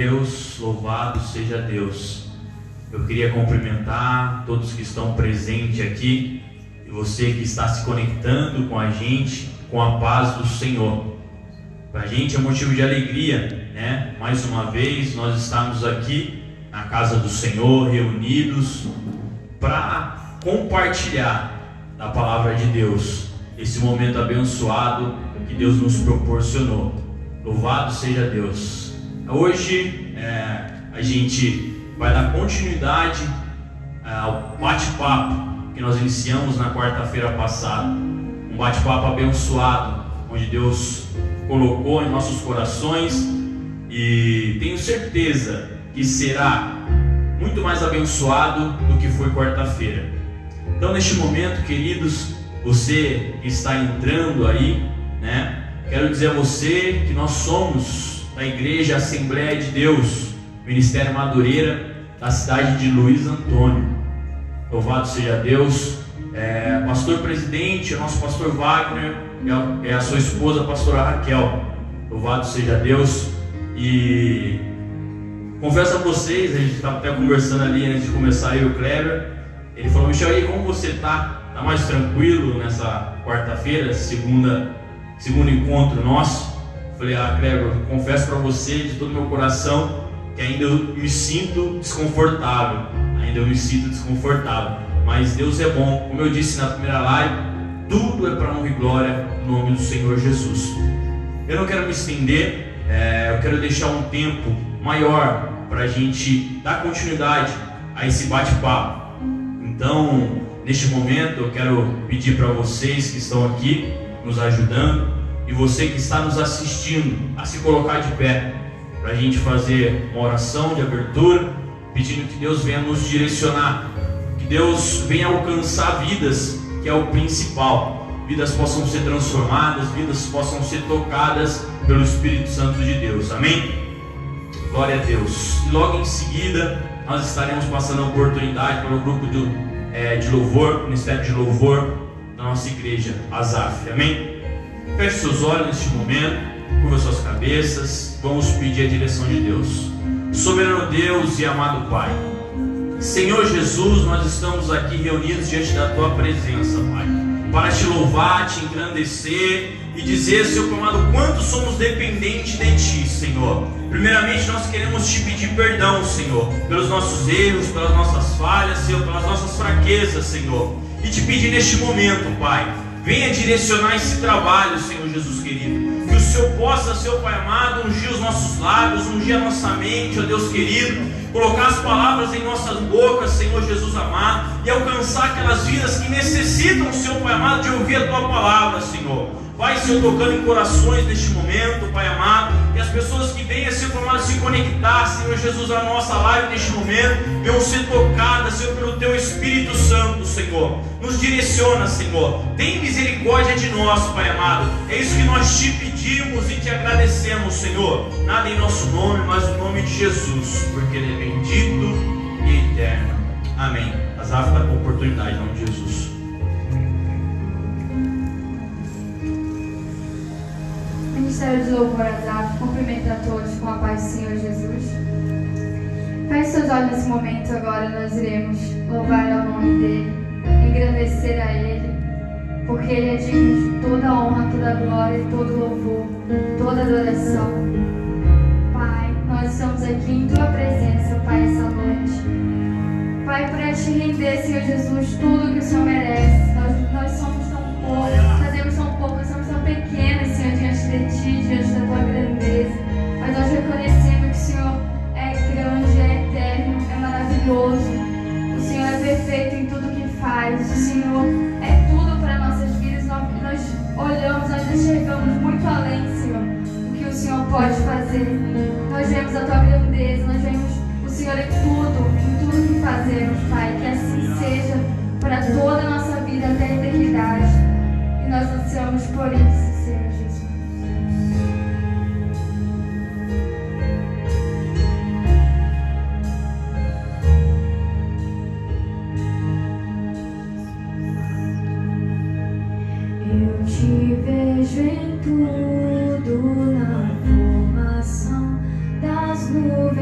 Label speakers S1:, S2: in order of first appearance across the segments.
S1: Deus, louvado seja Deus. Eu queria cumprimentar todos que estão presentes aqui e você que está se conectando com a gente, com a paz do Senhor. Para a gente é motivo de alegria, né? Mais uma vez nós estamos aqui na casa do Senhor, reunidos para compartilhar da palavra de Deus, esse momento abençoado que Deus nos proporcionou. Louvado seja Deus. Hoje a gente vai dar continuidade ao bate-papo que nós iniciamos na quarta-feira passada. Um bate-papo abençoado, onde Deus colocou em nossos corações, e tenho certeza que será muito mais abençoado do que foi quarta-feira. Então, neste momento, queridos, você que está entrando aí, né? Quero dizer a você que nós somos da Igreja Assembleia de Deus, Ministério Madureira, da cidade de Luiz Antônio. Louvado seja Deus. Pastor presidente, é nosso pastor Wagner, é a sua esposa, a pastora Raquel. Louvado seja Deus. E confesso a vocês, a gente estava até conversando ali antes de começar, eu e o Kleber. Ele falou: Michel, aí como você está? Está mais tranquilo nessa quarta-feira, segundo encontro nosso? Falei: Kleber, confesso para você de todo o meu coração que ainda eu me sinto desconfortável. Mas Deus é bom. Como eu disse na primeira live, tudo é para honra e glória no nome do Senhor Jesus. Eu não quero me estender, eu quero deixar um tempo maior para a gente dar continuidade a esse bate-papo. Então, neste momento, eu quero pedir para vocês que estão aqui nos ajudando, e você que está nos assistindo, a se colocar de pé, para a gente fazer uma oração de abertura, pedindo que Deus venha nos direcionar, que Deus venha alcançar vidas, que é o principal. Vidas possam ser transformadas, vidas possam ser tocadas pelo Espírito Santo de Deus. Amém? Glória a Deus. E logo em seguida, nós estaremos passando a oportunidade para o grupo de louvor, Ministério de Louvor da nossa igreja, Azaf. Amém? Feche seus olhos neste momento, curva suas cabeças, vamos pedir a direção de Deus. Soberano Deus e amado Pai, Senhor Jesus, nós estamos aqui reunidos diante da Tua presença, Pai, para Te louvar, Te engrandecer e dizer, Senhor amado, quanto somos dependentes de Ti, Senhor. Primeiramente, nós queremos Te pedir perdão, Senhor, pelos nossos erros, pelas nossas falhas, Senhor, pelas nossas fraquezas, Senhor. E Te pedir neste momento, Pai, venha direcionar esse trabalho, Senhor Jesus querido. Que o Senhor possa, Senhor Pai amado, ungir os nossos lábios, ungir a nossa mente, ó Deus querido, colocar as palavras em nossas bocas, Senhor Jesus amado, e alcançar aquelas vidas que necessitam, Senhor Pai amado, de ouvir a Tua palavra, Senhor. Vai, Senhor, tocando em corações neste momento, Pai amado, e as pessoas que venham, Senhor Pai amado, se conectar, Senhor Jesus, à nossa live neste momento, venham ser tocadas, Senhor, pelo Teu Espírito Santo, Senhor. Nos direciona, Senhor. Tem misericórdia de nós, Pai amado. É isso que nós Te pedimos e Te agradecemos, Senhor. Nada em nosso nome, mas no nome de Jesus, porque Ele é bendito e eterno. Amém. Azaf está com oportunidade, em nome de Jesus.
S2: Ministério de Louvor Azaf, cumprimento a todos com a paz do Senhor Jesus. Feche seus olhos nesse momento agora, nós iremos louvar ao nome dEle, engrandecer a Ele, porque Ele é digno de toda honra, toda glória, todo louvor, toda adoração. Pai, nós estamos aqui em Tua presença, Pai, essa noite. Pai, para Te render, Senhor Jesus, tudo que o Senhor merece. Nós somos tão poucos, fazemos tão pouco, nós somos tão pequenos, Senhor, diante de Ti, diante da Tua grandeza. Mas nós reconhecemos que o Senhor é grande, é eterno, é maravilhoso. O Senhor é perfeito em tudo que faz. O Senhor é tudo para nossas vidas. Nós olhamos, nós enxergamos muito além, Senhor, do que o Senhor pode fazer. Nós vemos a Tua grandeza, nós vemos o Senhor em tudo que fazemos, Pai. Que assim seja para toda a nossa vida até a eternidade. E nós ansiamos por isso, Senhor Jesus.
S3: Eu Te vejo em tudo, na formação das nuvens.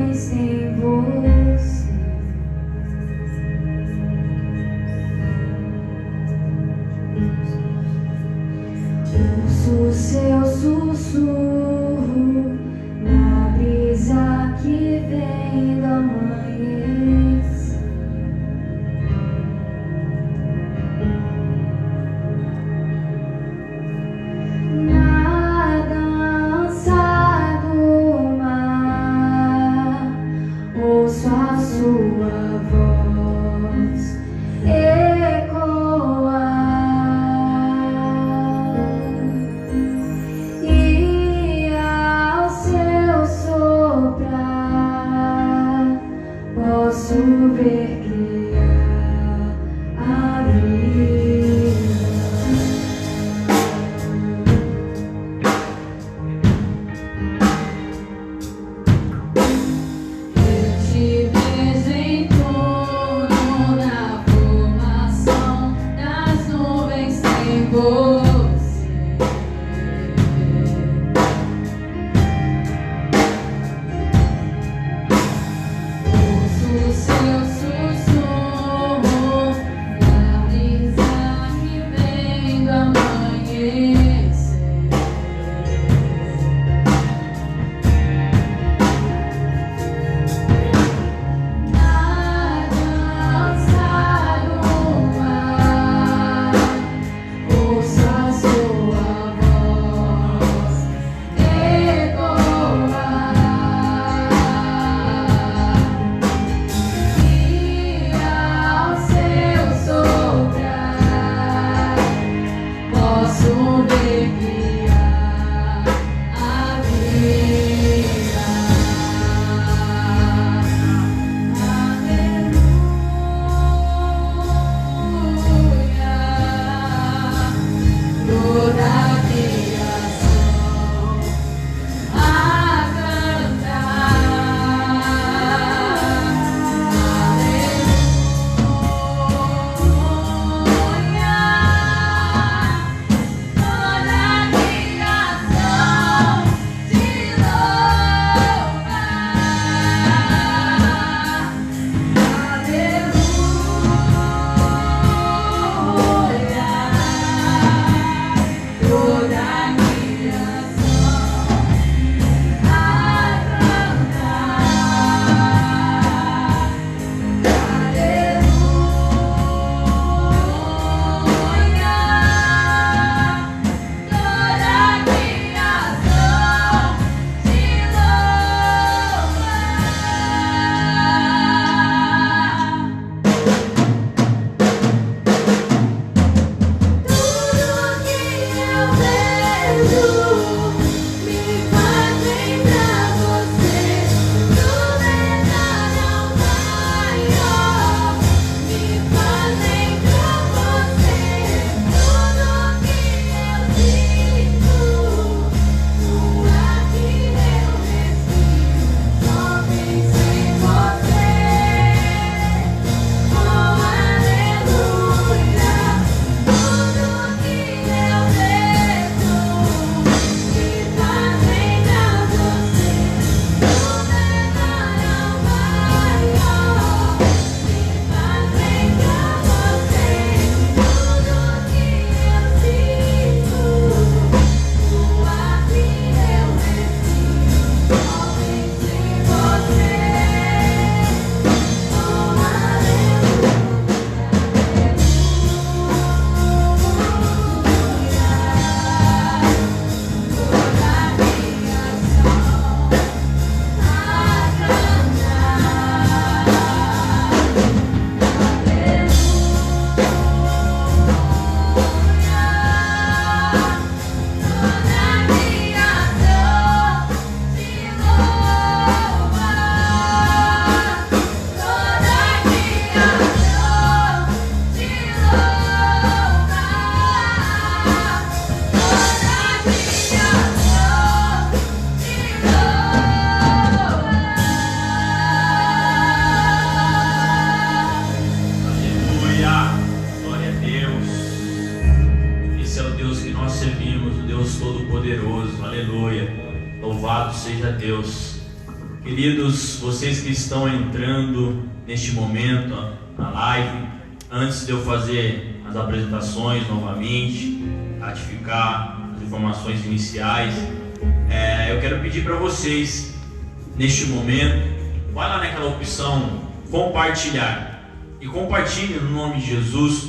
S1: seja Deus. Queridos, vocês que estão entrando neste momento na live, antes de eu fazer as apresentações novamente, ratificar as informações iniciais, eu quero pedir para vocês, neste momento, vai lá naquela opção compartilhar e compartilhe no nome de Jesus,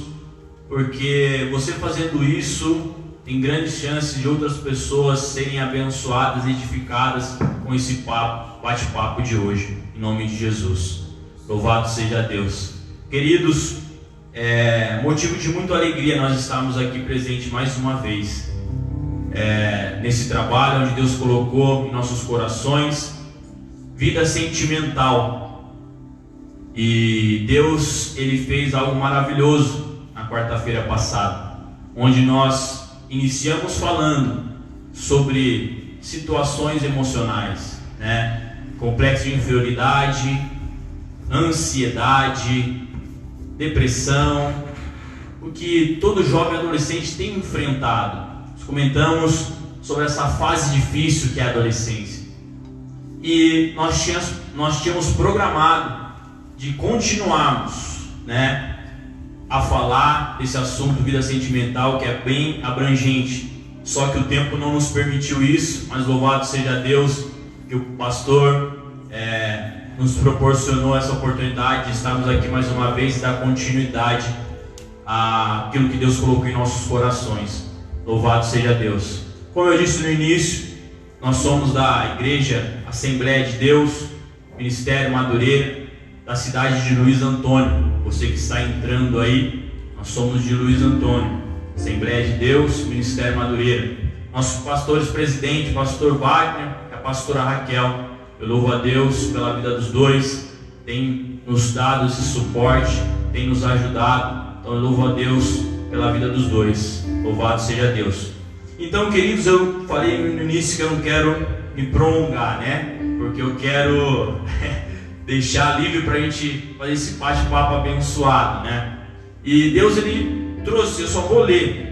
S1: porque você fazendo isso tem grandes chances de outras pessoas serem abençoadas e edificadas com esse bate-papo de hoje, em nome de Jesus. Louvado seja Deus. Queridos, motivo de muita alegria nós estarmos aqui presentes mais uma vez, nesse trabalho onde Deus colocou em nossos corações vida sentimental. E Deus, Ele fez algo maravilhoso na quarta-feira passada, onde nós iniciamos falando sobre situações emocionais, complexo de inferioridade, ansiedade, depressão, o que todo jovem adolescente tem enfrentado. Nós comentamos sobre essa fase difícil que é a adolescência, e nós tínhamos programado de continuarmos, a falar desse assunto vida sentimental, que é bem abrangente, só que o tempo não nos permitiu isso, mas louvado seja Deus que o pastor nos proporcionou essa oportunidade de estarmos aqui mais uma vez e dar continuidade àquilo que Deus colocou em nossos corações. Louvado seja Deus. Como eu disse no início, nós somos da Igreja Assembleia de Deus, Ministério Madureira, da cidade de Luiz Antônio. Você que está entrando aí, nós somos de Luiz Antônio, Assembleia de Deus, Ministério Madureira. Nossos pastores presidente, pastor Wagner e a pastora Raquel, eu louvo a Deus pela vida dos dois, tem nos dado esse suporte, tem nos ajudado, então eu louvo a Deus pela vida dos dois. Louvado seja Deus. Então, queridos, eu falei no início que eu não quero me prolongar, porque eu quero deixar livre para a gente fazer esse bate-papo abençoado, E Deus, Ele trouxe, eu só vou ler,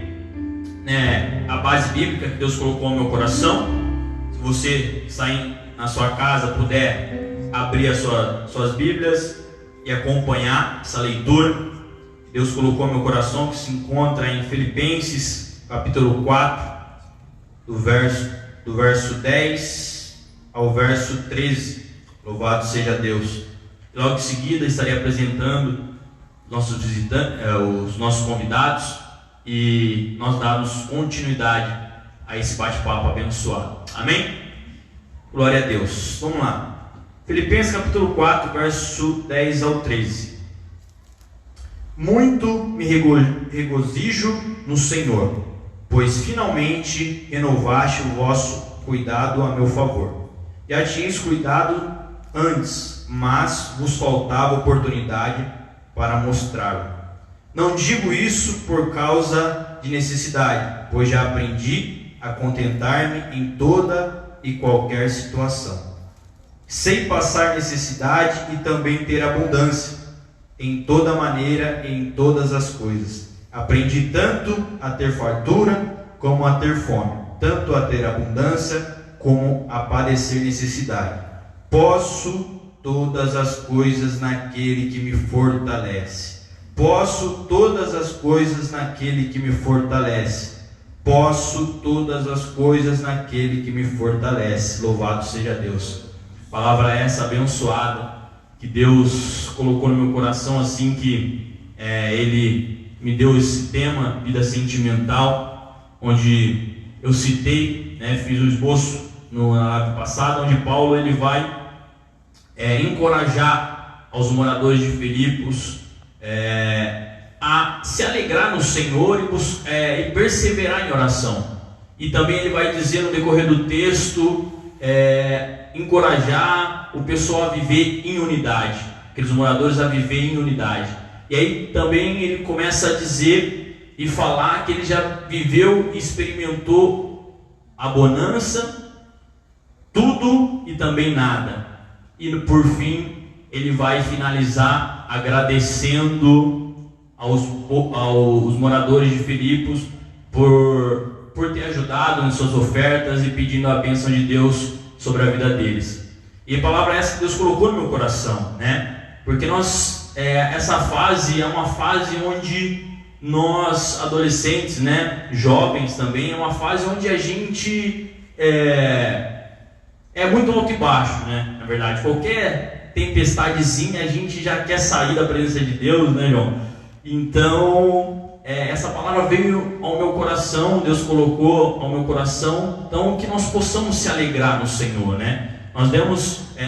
S1: a base bíblica que Deus colocou no meu coração. Se você sair na sua casa, puder abrir as suas Bíblias e acompanhar essa leitura, Deus colocou no meu coração, que se encontra em Filipenses, capítulo 4, do verso 10 ao verso 13. Louvado seja Deus. Logo em seguida estarei apresentando nossos visitantes, os nossos convidados, e nós darmos continuidade a esse bate-papo abençoado. Amém? Glória a Deus. Vamos lá. Filipenses capítulo 4, verso 10 ao 13. Muito me regozijo no Senhor, pois finalmente renovaste o vosso cuidado a meu favor. Já tinhais cuidado antes, mas vos faltava oportunidade para mostrá-lo. Não digo isso por causa de necessidade, pois já aprendi a contentar-me em toda e qualquer situação. Sei passar necessidade e também ter abundância, em toda maneira e em todas as coisas. Aprendi tanto a ter fartura como a ter fome, tanto a ter abundância como a padecer necessidade. Posso todas as coisas naquele que me fortalece. Posso todas as coisas naquele que me fortalece. Posso todas as coisas naquele que me fortalece. Louvado seja Deus. Palavra essa abençoada que Deus colocou no meu coração assim que Ele me deu esse tema, vida sentimental, onde eu citei, fiz o esboço na live passada, onde Paulo ele vai encorajar aos moradores de Filipos a se alegrar no Senhor e perseverar em oração. E também ele vai dizer no decorrer do texto, encorajar o pessoal a viver em unidade, aqueles moradores a viver em unidade. E aí também ele começa a dizer e falar que ele já viveu e experimentou a bonança, tudo e também nada. E por fim ele vai finalizar agradecendo aos moradores de Filipos por ter ajudado nas suas ofertas e pedindo a bênção de Deus sobre a vida deles. E a palavra essa que Deus colocou no meu coração, né? Porque essa fase é uma fase onde nós, adolescentes, né, jovens também, é uma fase onde a gente é muito alto e baixo, né? Na verdade, qualquer tempestadezinha a gente já quer sair da presença de Deus, né, João? Então, essa palavra veio ao meu coração, Deus colocou ao meu coração, então que nós possamos se alegrar no Senhor, né?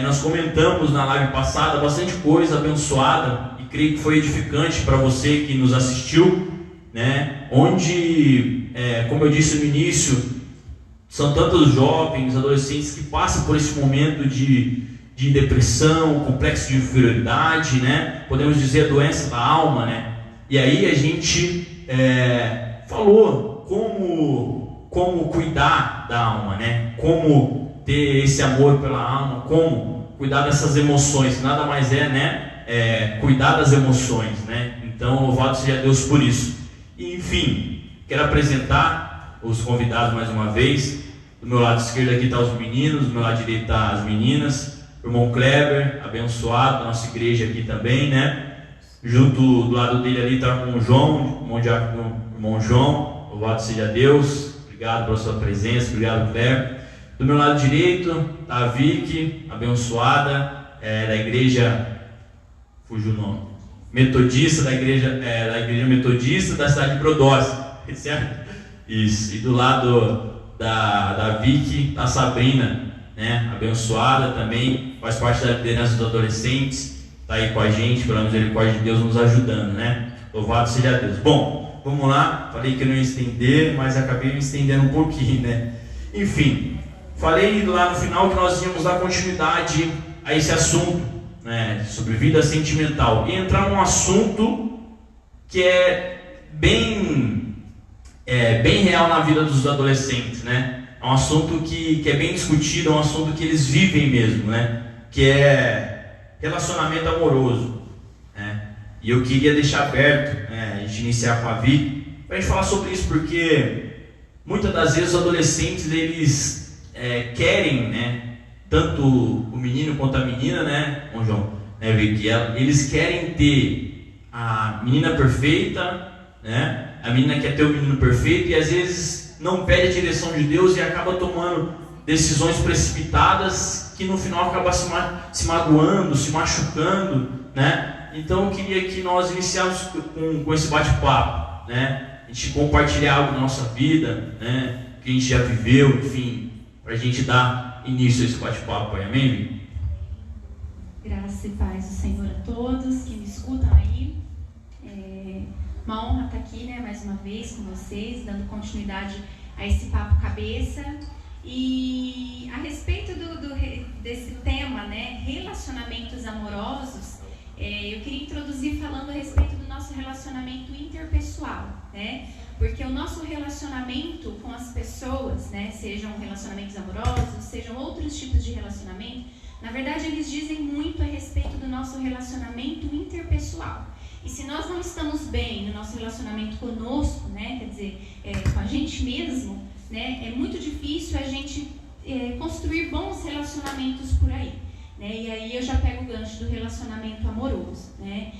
S1: Nós comentamos na live passada bastante coisa abençoada, e creio que foi edificante para você que nos assistiu, né? Onde, como eu disse no início, são tantos jovens, adolescentes que passam por esse momento de depressão, complexo de inferioridade, né? Podemos dizer a doença da alma, né? E aí a gente falou como cuidar da alma, né? Como ter esse amor pela alma, como cuidar dessas emoções, nada mais né? Cuidar das emoções, né? Então, louvado seja Deus por isso. E, enfim, quero apresentar os convidados mais uma vez. Do meu lado esquerdo aqui estão os meninos, do meu lado direito estão as meninas. O irmão Kleber, abençoado, da nossa igreja aqui também, né? Junto do lado dele ali está o irmão João, irmão João, louvado seja Deus. Obrigado pela sua presença, obrigado, Kleber. Do meu lado direito está a Vicky, abençoada, da igreja, fugiu o nome, metodista, da igreja metodista da cidade de Brodowski, certo? Isso. E do lado da Vicky está a Sabrina, né? Abençoada também, faz parte da liderança dos adolescentes, está aí com a gente, pela misericórdia de Deus, nos ajudando, né? Louvado seja Deus. Bom, vamos lá, falei que eu não ia estender, mas acabei me estendendo um pouquinho, né? Enfim, falei lá no final que nós íamos dar continuidade a esse assunto, né, sobre vida sentimental, e entrar num assunto que é bem real na vida dos adolescentes, né? É um assunto que é bem discutido, é um assunto que eles vivem mesmo, né? Que é relacionamento amoroso, né? E eu queria deixar aberto, né, a gente iniciar com a Vi, para a gente falar sobre isso, porque muitas das vezes os adolescentes, eles querem, né, tanto o menino quanto a menina, né, João, né, Vicky, eles querem ter a menina perfeita, né? A menina quer ter o menino perfeito e às vezes não pede a direção de Deus e acaba tomando decisões precipitadas que no final acaba se magoando, se machucando, né? Então eu queria que nós iniciássemos com esse bate-papo, né? A gente compartilhar algo da nossa vida, né? Que a gente já viveu, enfim, para a gente dar início a esse bate-papo aí, amém?
S4: Graça e paz do Senhor a todos que me escutam aí. Uma honra estar aqui, né, mais uma vez com vocês, dando continuidade a esse papo cabeça. E a respeito desse tema, né, relacionamentos amorosos, eu queria introduzir falando a respeito do nosso relacionamento interpessoal, né? Porque o nosso relacionamento com as pessoas, né, sejam relacionamentos amorosos, sejam outros tipos de relacionamento, na verdade eles dizem muito a respeito do nosso relacionamento interpessoal. E se nós não estamos bem no nosso relacionamento conosco, né, quer dizer, com a gente mesmo, né, é muito difícil a gente construir bons relacionamentos por aí. Né? E aí eu já pego o gancho do relacionamento amoroso. Né?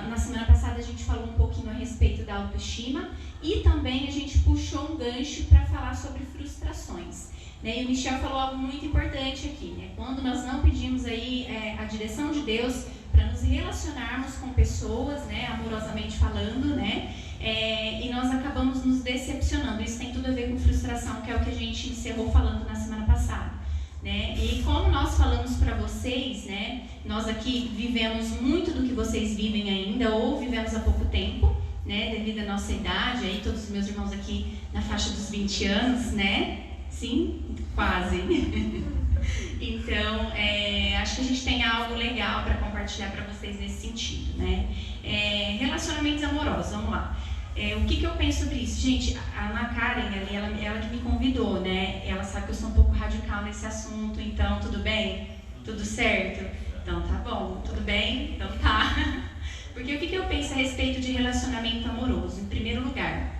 S4: Na semana passada a gente falou um pouquinho a respeito da autoestima e também a gente puxou um gancho para falar sobre frustrações. Né? E o Michel falou algo muito importante aqui. Né? Quando nós não pedimos aí, a direção de Deus para nos relacionarmos com pessoas, né, amorosamente falando, né, e nós acabamos nos decepcionando. Isso tem tudo a ver com frustração, que é o que a gente encerrou falando na semana passada. Né? E como nós falamos para vocês, né, nós aqui vivemos muito do que vocês vivem ainda, ou vivemos há pouco tempo, né, devido à nossa idade, aí todos os meus irmãos aqui na faixa dos 20 anos, né? Sim, quase. Então, acho que a gente tem algo legal para compartilhar para vocês nesse sentido, né? Relacionamentos amorosos, vamos lá. O que eu penso sobre isso? Gente, a Ana Karen, ela que me convidou, né? Ela sabe que eu sou um pouco radical nesse assunto, então tudo bem? Tudo certo? Então tá bom, tudo bem? Então tá. Porque o que eu penso a respeito de relacionamento amoroso? Em primeiro lugar,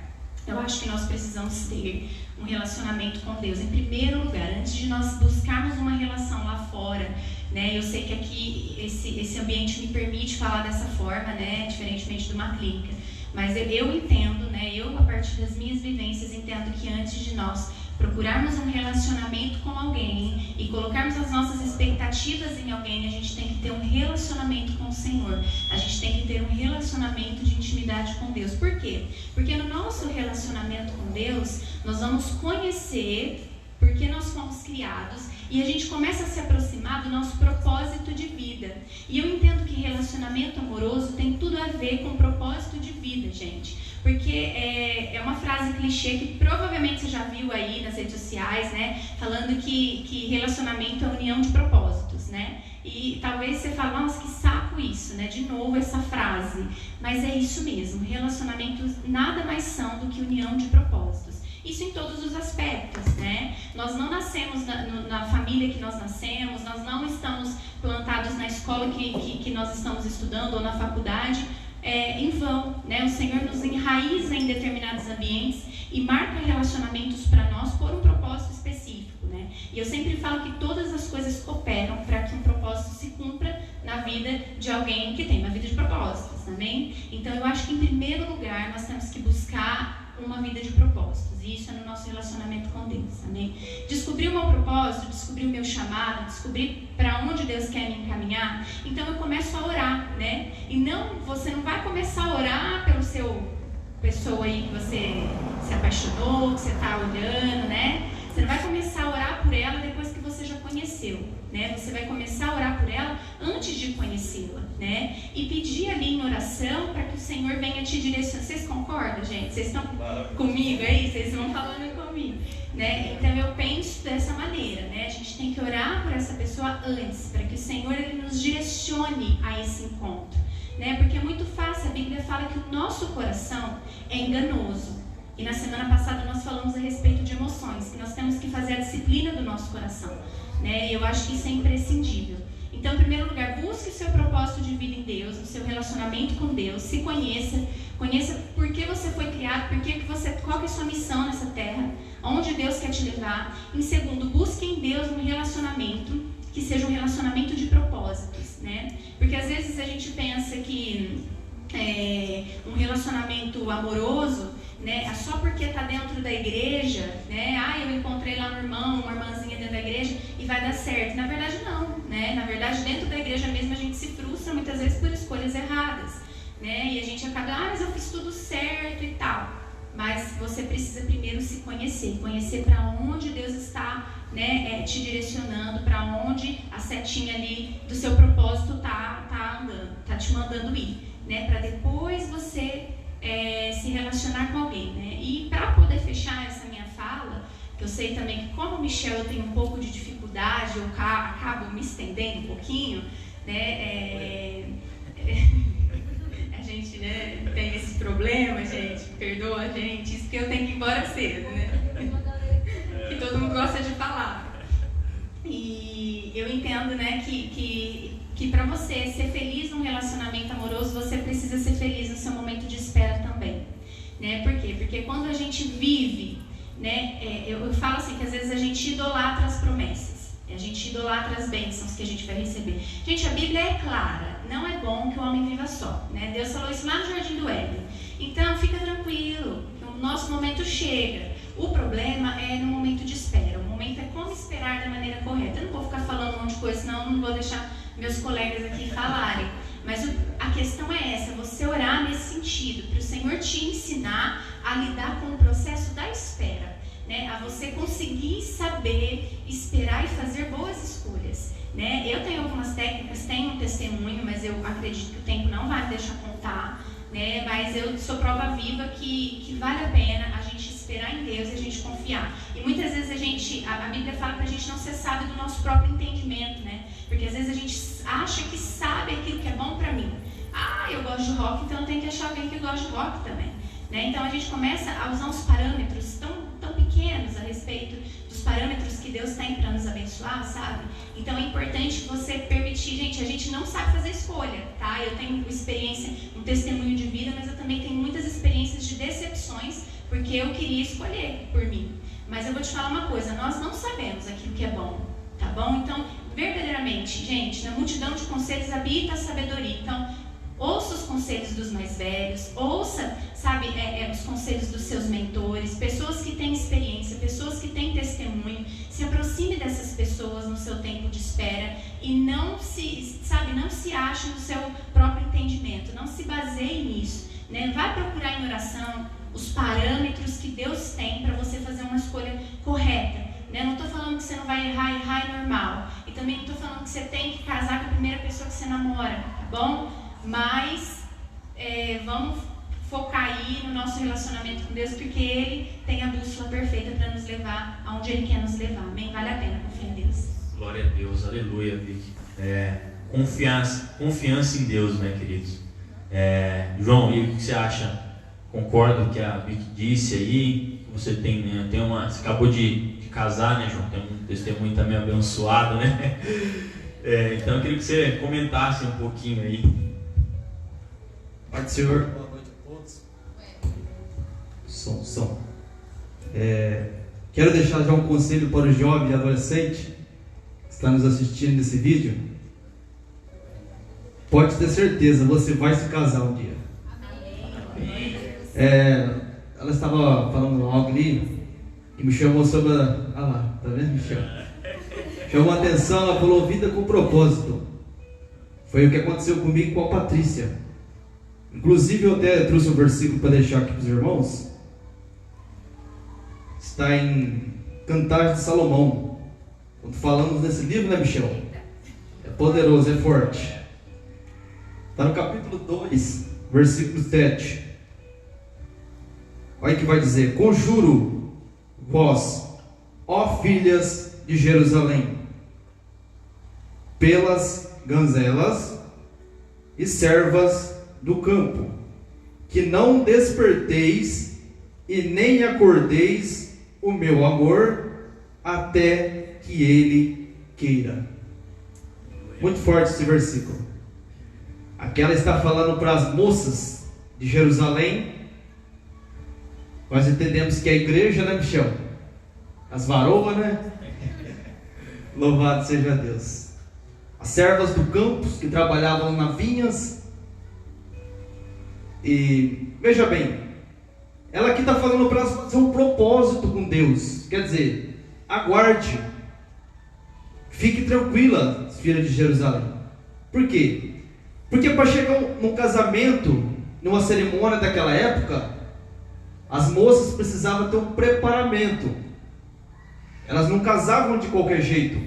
S4: eu acho que nós precisamos ter um relacionamento com Deus. Em primeiro lugar, antes de nós buscarmos uma relação lá fora, né? Eu sei que aqui esse ambiente me permite falar dessa forma, né? Diferentemente de uma clínica. Mas eu entendo, né? Eu, a partir das minhas vivências, entendo que antes de nós procurarmos um relacionamento com alguém e colocarmos as nossas expectativas em alguém, a gente tem que ter um relacionamento com o Senhor. A gente tem que ter um relacionamento de intimidade com Deus. Por quê? Porque no nosso relacionamento com Deus, nós vamos conhecer porque nós fomos criados e a gente começa a se aproximar do nosso propósito de vida. E eu entendo que relacionamento amoroso tem tudo a ver com propósito de vida, gente. Porque é uma frase clichê que provavelmente você já viu aí nas redes sociais, né? Falando que relacionamento é união de propósitos, né? E talvez você fale, nossa, que saco isso, né? De novo essa frase. Mas é isso mesmo, relacionamentos nada mais são do que união de propósitos. Isso em todos os aspectos, né? Nós não nascemos na família que nós nascemos, nós não estamos plantados na escola que nós estamos estudando ou na faculdade em vão, né? O Senhor nos enraiza em determinados ambientes e marca relacionamentos para nós por um propósito específico, né? E eu sempre falo que todas as coisas cooperam para que um propósito se cumpra na vida de alguém que tem uma vida de propósitos, amém? Então eu acho que em primeiro lugar nós temos que buscar uma vida de propósitos, e isso é no nosso relacionamento com Deus, amém? Descobrir o meu propósito, descobrir o meu chamado, descobrir para onde Deus quer me encaminhar, então eu começo a orar, né? E você não vai começar a orar pelo seu pessoa aí que você se apaixonou, que você está olhando, né? Você não vai começar a orar por ela depois que você já conheceu, né? Você vai começar a orar por ela antes de conhecê-la, né? E pedir ali em oração para que o Senhor venha te direcionar. Vocês concordam, gente? Vocês estão comigo aí? Vocês vão falando comigo, né? Então eu penso dessa maneira, né? A gente tem que orar por essa pessoa antes, para que o Senhor ele nos direcione a esse encontro, né? Porque é muito fácil, a Bíblia fala que o nosso coração é enganoso. E na semana passada nós falamos a respeito de emoções, que nós temos que fazer a disciplina do nosso coração, né? E eu acho que isso é imprescindível. Então, em primeiro lugar, busque o seu propósito de vida em Deus, o seu relacionamento com Deus, se conheça por que você foi criado, qual que é a sua missão nessa terra, onde Deus quer te levar. Em segundo, busque em Deus um relacionamento que seja um relacionamento de propósitos, né? Porque às vezes a gente pensa que um relacionamento amoroso, né, só porque está dentro da igreja, né, eu encontrei lá um irmão, uma irmãzinha dentro da igreja e vai dar certo. Na verdade não, né? Na verdade dentro da igreja mesmo a gente se frustra muitas vezes por escolhas erradas, né? E a gente acaba, mas eu fiz tudo certo e tal. Mas você precisa primeiro se conhecer para onde Deus está, né, te direcionando, para onde a setinha ali do seu propósito tá andando, tá te mandando ir, né? Para depois você se relacionar com alguém, né? E para poder fechar essa minha fala, que eu sei também que como Michel eu tenho um pouco de dificuldade, eu acabo me estendendo um pouquinho, né? A gente, né, tem esse problema, gente, perdoa a gente, isso porque eu tenho que ir embora cedo, né? Que todo mundo gosta de falar. E eu entendo, né, que para você ser feliz num relacionamento amoroso, você precisa ser feliz no seu momento de espera também, né? Por quê? Porque quando a gente vive, né, eu falo assim, que às vezes a gente idolatra as promessas, a gente idolatra as bênçãos que a gente vai receber. Gente, a Bíblia é clara, não é bom que o homem viva só, né? Deus falou isso lá no Jardim do Éden. Então, fica tranquilo, que o nosso momento chega. O problema é no momento de espera, o momento é como esperar da maneira correta. Eu não vou ficar falando um monte de coisa, senão eu não vou deixar meus colegas aqui falarem, mas a questão é essa, você orar nesse sentido, para o Senhor te ensinar a lidar com o processo da espera, né? A você conseguir saber esperar e fazer boas escolhas, né? Eu tenho algumas técnicas, tenho um testemunho, mas eu acredito que o tempo não vai me deixar contar, né? Mas eu sou prova viva que vale a pena a gente esperar em Deus e a gente confiar. E muitas vezes a Bíblia fala para a gente não ser sábio do nosso próprio entendimento, né? Porque às vezes a gente acha que sabe aquilo que é bom para mim. Eu gosto de rock, então eu tenho que achar alguém que gosta de rock também, né? Então a gente começa a usar uns parâmetros tão pequenos a respeito dos parâmetros que Deus tem para nos abençoar, sabe? Então é importante você permitir, gente, a gente não sabe fazer escolha, tá? Eu tenho experiência, um testemunho de vida, mas eu também tenho muitas experiências de decepções porque eu queria escolher por mim. Mas eu vou te falar uma coisa, nós não sabemos aquilo que é bom, tá bom? Então, verdadeiramente, gente, na multidão de conselhos habita a sabedoria. Então, ouça os conselhos dos mais velhos, ouça, sabe, os conselhos dos seus mentores, pessoas que têm experiência, pessoas que têm testemunho. Se aproxime dessas pessoas no seu tempo de espera e não se ache no seu próprio entendimento, não se baseie nisso, né? Vai procurar em oração os parâmetros que Deus tem para você fazer uma escolha correta, né? Não estou falando que você não vai errar é normal, e também não estou falando que você tem que casar com a primeira pessoa que você namora, tá bom? Mas vamos focar aí no nosso relacionamento com Deus, porque Ele tem a bússola perfeita para nos levar aonde Ele quer nos levar. Amém? Vale a pena confiar em Deus.
S1: Glória a Deus, aleluia, Vicky. Confiança em Deus, né, queridos? João, e o que você acha? Concorda com o que a Vicky disse aí? Você você acabou de casar, né, João? Tem um testemunho também abençoado, né? Então eu queria que você comentasse um pouquinho aí.
S5: Pai do Senhor, boa noite a todos. Som. Quero deixar já um conselho para o jovem e adolescente que está nos assistindo nesse vídeo. Pode ter certeza, você vai se casar um dia. Ela estava falando algo ali e me chamou sobre lá, tá vendo, Michel? Chamou a atenção, ela falou vida com propósito. Foi o que aconteceu comigo e com a Patrícia. Inclusive eu até trouxe um versículo para deixar aqui para os irmãos. Está em Cantares de Salomão. Quando falamos nesse livro, né, Michel? É poderoso, é forte. Está no capítulo 2, versículo 7. Olha o que vai dizer: conjuro vós, ó filhas de Jerusalém, pelas ganzelas e servas do campo, que não desperteis e nem acordeis o meu amor até que ele queira. Muito forte esse versículo. Aqui ela está falando para as moças de Jerusalém. Nós entendemos que é a igreja, né, Michel? As varoas, né? Louvado seja Deus. As servas do campo que trabalhavam nas vinhas. E veja bem, ela aqui está falando para elas fazer um propósito com Deus. Quer dizer, aguarde, fique tranquila, filha de Jerusalém. Por quê? Porque para chegar num casamento, numa cerimônia daquela época, as moças precisavam ter um preparamento. Elas não casavam de qualquer jeito.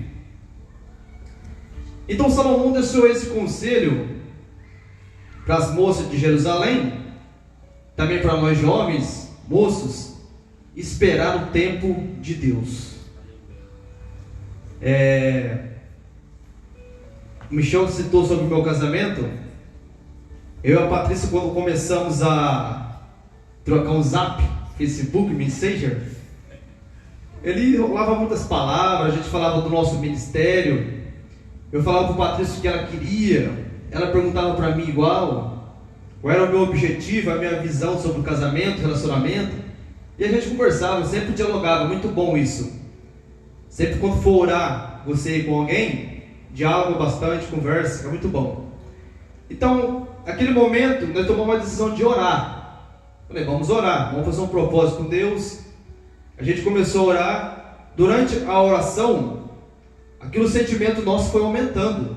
S5: Então Salomão deixou esse conselho para as moças de Jerusalém, também para nós jovens, moços, esperar o tempo de Deus. O Michel citou sobre o meu casamento. Eu e a Patrícia, quando começamos a trocar um zap, Facebook, Messenger, ele rolava muitas palavras, a gente falava do nosso ministério. Eu falava para o Patrícia o que ela queria, ela perguntava para mim igual, qual era o meu objetivo, a minha visão sobre o casamento, relacionamento, e a gente conversava, sempre dialogava, muito bom isso. Sempre quando for orar, você com alguém, diálogo bastante, conversa, é muito bom. Então, naquele momento, nós tomamos a decisão de orar. Falei, vamos orar, vamos fazer um propósito com Deus. A gente começou a orar. Durante a oração, aquele sentimento nosso foi aumentando.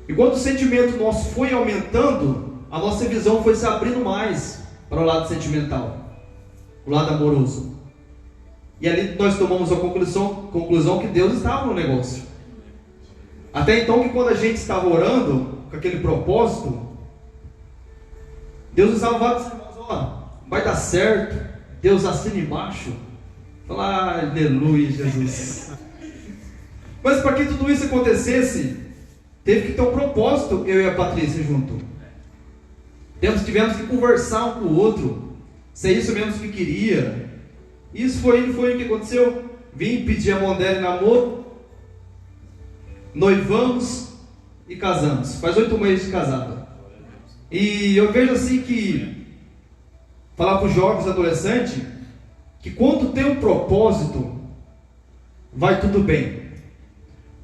S5: E quando o sentimento nosso foi aumentando, a nossa visão foi se abrindo mais para o lado sentimental, o lado amoroso. E ali nós tomamos a conclusão que Deus estava no negócio. Até então, que quando a gente estava orando com aquele propósito, Deus usava vários irmãos, vai dar certo, Deus assina embaixo. Fala, aleluia, Jesus. Mas para que tudo isso acontecesse, teve que ter um propósito, eu e a Patrícia junto. Tivemos que conversar um com o outro, se é isso mesmo que queria. Isso foi o que aconteceu. Vim pedir a mão dela em namoro, noivamos e casamos. Faz 8 meses de casado. E eu vejo assim que falar para os jovens e adolescentes que quando tem um propósito, vai tudo bem.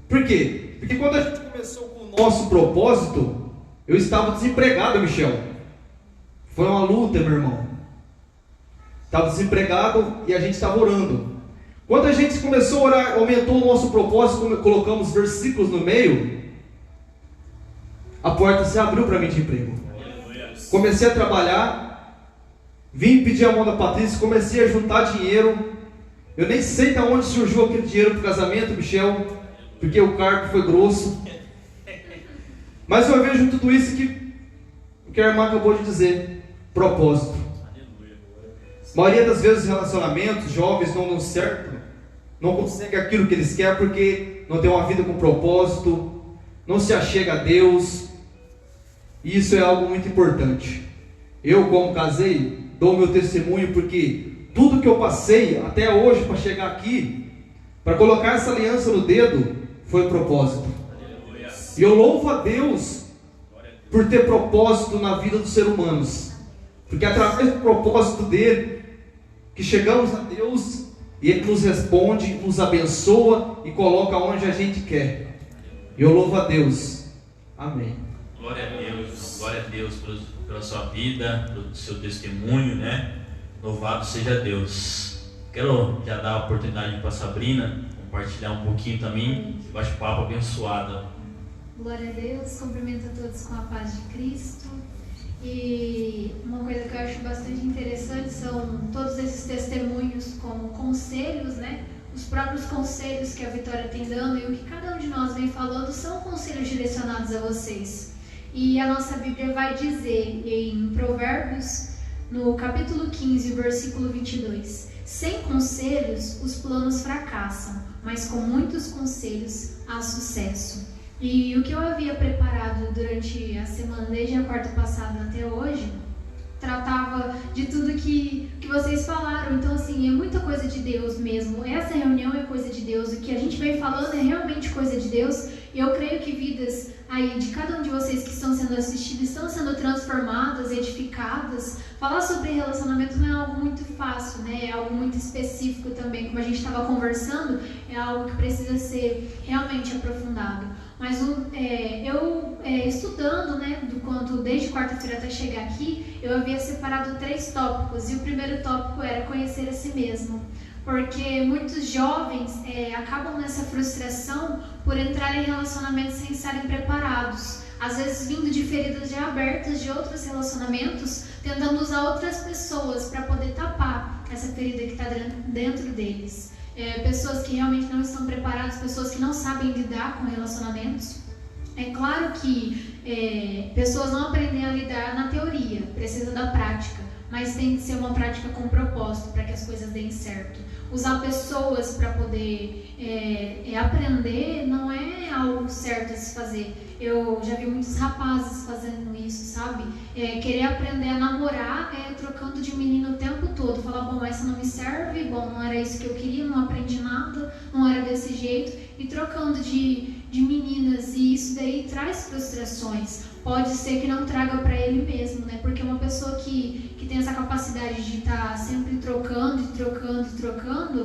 S5: Por quê? Porque quando a gente começou com o nosso propósito, eu estava desempregado, Michel. Foi uma luta, meu irmão. Estava desempregado e a gente estava orando. Quando a gente começou a orar, aumentou o nosso propósito, colocamos versículos no meio, a porta se abriu para mim de emprego. Comecei a trabalhar, vim pedir a mão da Patrícia, comecei a juntar dinheiro. Eu nem sei de onde surgiu aquele dinheiro para o casamento, Michel, porque o cargo foi grosso. Mas eu vejo tudo isso que a irmã acabou de dizer: propósito. A maioria das vezes os relacionamentos, jovens não dão certo, não conseguem aquilo que eles querem porque não tem uma vida com propósito, não se achega a Deus. E isso é algo muito importante. Eu, como casei, dou meu testemunho porque tudo que eu passei até hoje para chegar aqui, para colocar essa aliança no dedo, foi propósito. E eu louvo a Deus por ter propósito na vida dos seres humanos, porque através do propósito dele que chegamos a Deus e Ele nos responde, nos abençoa e coloca onde a gente quer. Eu louvo a Deus. Amém.
S1: Glória a Deus pela sua vida, pelo seu testemunho, né? Louvado seja Deus. Quero já dar a oportunidade para a Sabrina compartilhar um pouquinho também, bate-papo abençoado.
S2: Glória a Deus, cumprimento a todos com a paz de Cristo. E uma coisa que eu acho bastante interessante são todos esses testemunhos como conselhos, né? Os próprios conselhos que a Vitória tem dando e o que cada um de nós vem falando são conselhos direcionados a vocês. E a nossa Bíblia vai dizer em Provérbios, no capítulo 15, versículo 22: sem conselhos os planos fracassam, mas com muitos conselhos há sucesso. E o que eu havia preparado durante a semana, desde a quarta passada até hoje, tratava de tudo que vocês falaram. Então, assim, é muita coisa de Deus mesmo. Essa reunião é coisa de Deus. O que a gente vem falando é realmente coisa de Deus. E eu creio que vidas aí de cada um de vocês que estão sendo assistidos estão sendo transformadas, edificadas. Falar sobre relacionamento não é algo muito fácil, né? É algo muito específico também. Como a gente estava conversando, é algo que precisa ser realmente aprofundado. Mas eu estudando, né, desde quarta-feira até chegar aqui, eu havia separado 3 tópicos. E o primeiro tópico era conhecer a si mesmo. Porque muitos jovens acabam nessa frustração por entrar em relacionamentos sem estarem preparados. Às vezes vindo de feridas já abertas de outros relacionamentos, tentando usar outras pessoas para poder tapar essa ferida que está dentro deles. Pessoas que realmente não estão preparadas, pessoas que não sabem lidar com relacionamentos. É claro que pessoas não aprendem a lidar na teoria, precisa da prática, mas tem que ser uma prática com propósito para que as coisas deem certo. Usar pessoas para poder aprender não é algo certo a se fazer. Eu já vi muitos rapazes fazendo isso, sabe? Querer aprender a namorar trocando de menino o tempo todo. Falar, bom, essa não me serve, bom, não era isso que eu queria, não aprendi nada, não era desse jeito. E trocando de meninas, e isso daí traz frustrações. Pode ser que não traga para ele mesmo, né? Porque uma pessoa que tem essa capacidade de estar sempre trocando,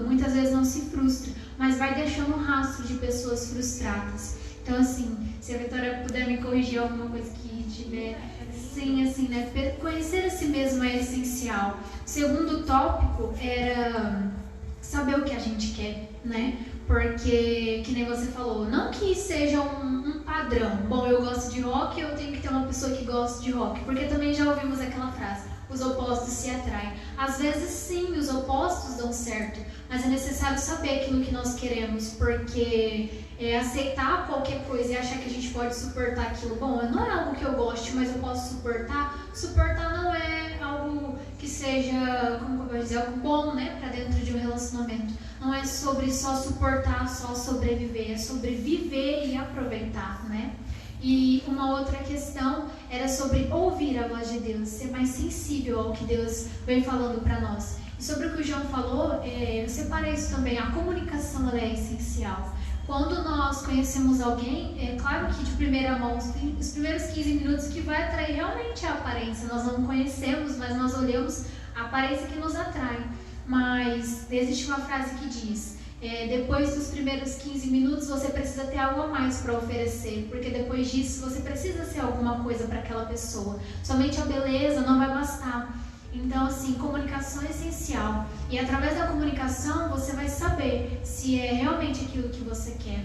S2: muitas vezes não se frustra, mas vai deixando um rastro de pessoas frustradas. Então, assim, se a Vitória puder me corrigir alguma coisa que tiver, sim, assim, né? Conhecer a si mesmo é essencial. O segundo tópico era saber o que a gente quer, né? Porque, que nem você falou, não que seja um padrão. Bom, eu gosto de rock, eu tenho que ter uma pessoa que gosta de rock. Porque também já ouvimos aquela frase, os opostos se atraem. Às vezes sim, os opostos dão certo, mas é necessário saber aquilo que nós queremos, porque aceitar qualquer coisa e achar que a gente pode suportar aquilo, bom, não é algo que eu goste, mas eu posso suportar. Suportar não é algo que seja, como eu vou dizer, algo bom, né, para dentro de um relacionamento. Não é sobre só suportar, só sobreviver, é sobre viver e aproveitar, né? E uma outra questão era sobre ouvir a voz de Deus, ser mais sensível ao que Deus vem falando para nós. E sobre o que o João falou, eu separei isso também, a comunicação ela é essencial. Quando nós conhecemos alguém, é claro que de primeira mão, os primeiros 15 minutos que vai atrair realmente a aparência, nós não conhecemos, mas nós olhamos
S6: A aparência que nos atrai, mas existe uma frase que diz: depois dos primeiros 15 minutos você precisa ter algo a mais para oferecer, porque depois disso você precisa ser alguma coisa para aquela pessoa. Somente a beleza não vai bastar. Então, assim, comunicação é essencial. E através da comunicação você vai saber se é realmente aquilo que você quer.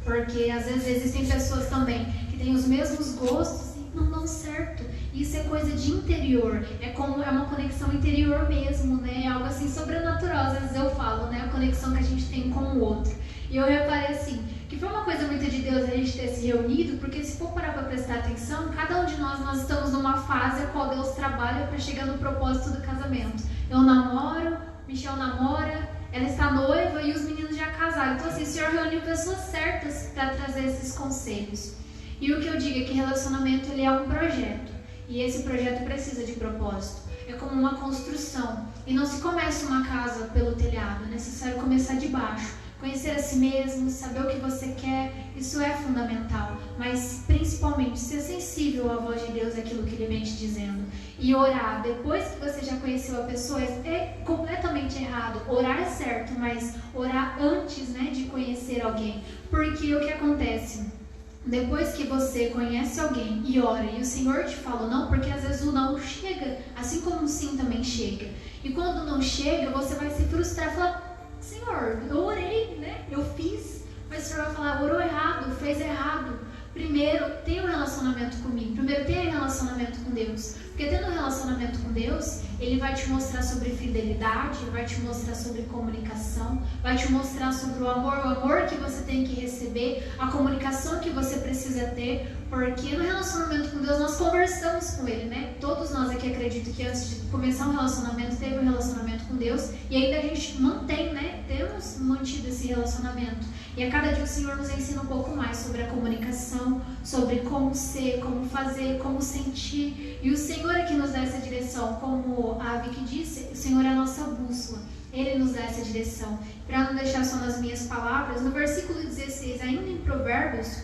S6: Porque às vezes existem pessoas também que têm os mesmos gostos e não dão certo. Isso é coisa de interior, é uma conexão interior mesmo, né? É algo assim sobrenatural, às vezes eu falo, né? A conexão que a gente tem com o outro. E eu reparei assim, que foi uma coisa muito de Deus a gente ter se reunido, porque se for parar para prestar atenção, cada um de nós estamos numa fase a qual Deus trabalha para chegar no propósito do casamento. Eu namoro, Michel namora, ela está noiva e os meninos já casaram. Então assim, o Senhor reuniu pessoas certas para trazer esses conselhos. E o que eu digo é que relacionamento ele é um projeto. E esse projeto precisa de propósito. É como uma construção. E não se começa uma casa pelo telhado. É necessário começar de baixo. Conhecer a si mesmo, saber o que você quer, isso é fundamental. Mas principalmente ser sensível à voz de Deus, aquilo que Ele vem te dizendo. E orar, depois que você já conheceu a pessoa, é completamente errado. Orar é certo, mas orar antes, né, de conhecer alguém. Porque o que acontece? Depois que você conhece alguém e ora e o Senhor te fala não, porque às vezes o não chega, assim como o sim também chega. E quando não chega, você vai se frustrar e falar: Senhor, eu orei, né? Eu fiz, mas o Senhor vai falar: orou errado, fez errado. Primeiro, tenha um relacionamento comigo. Primeiro, tenha um relacionamento com Deus. Porque tendo um relacionamento com Deus, Ele vai te mostrar sobre fidelidade, vai te mostrar sobre comunicação, vai te mostrar sobre o amor que você tem que receber, a comunicação que você precisa ter. Porque no relacionamento com Deus, nós conversamos com Ele, né? Todos nós aqui acredito que antes de começar um relacionamento, teve um relacionamento com Deus. E ainda a gente mantém, né? Temos mantido esse relacionamento. E a cada dia o Senhor nos ensina um pouco mais sobre a comunicação, sobre como ser, como fazer, como sentir. E o Senhor é que nos dá essa direção. Como a Vicky disse, o Senhor é a nossa bússola. Ele nos dá essa direção. Para não deixar só nas minhas palavras, no versículo 16, ainda em Provérbios,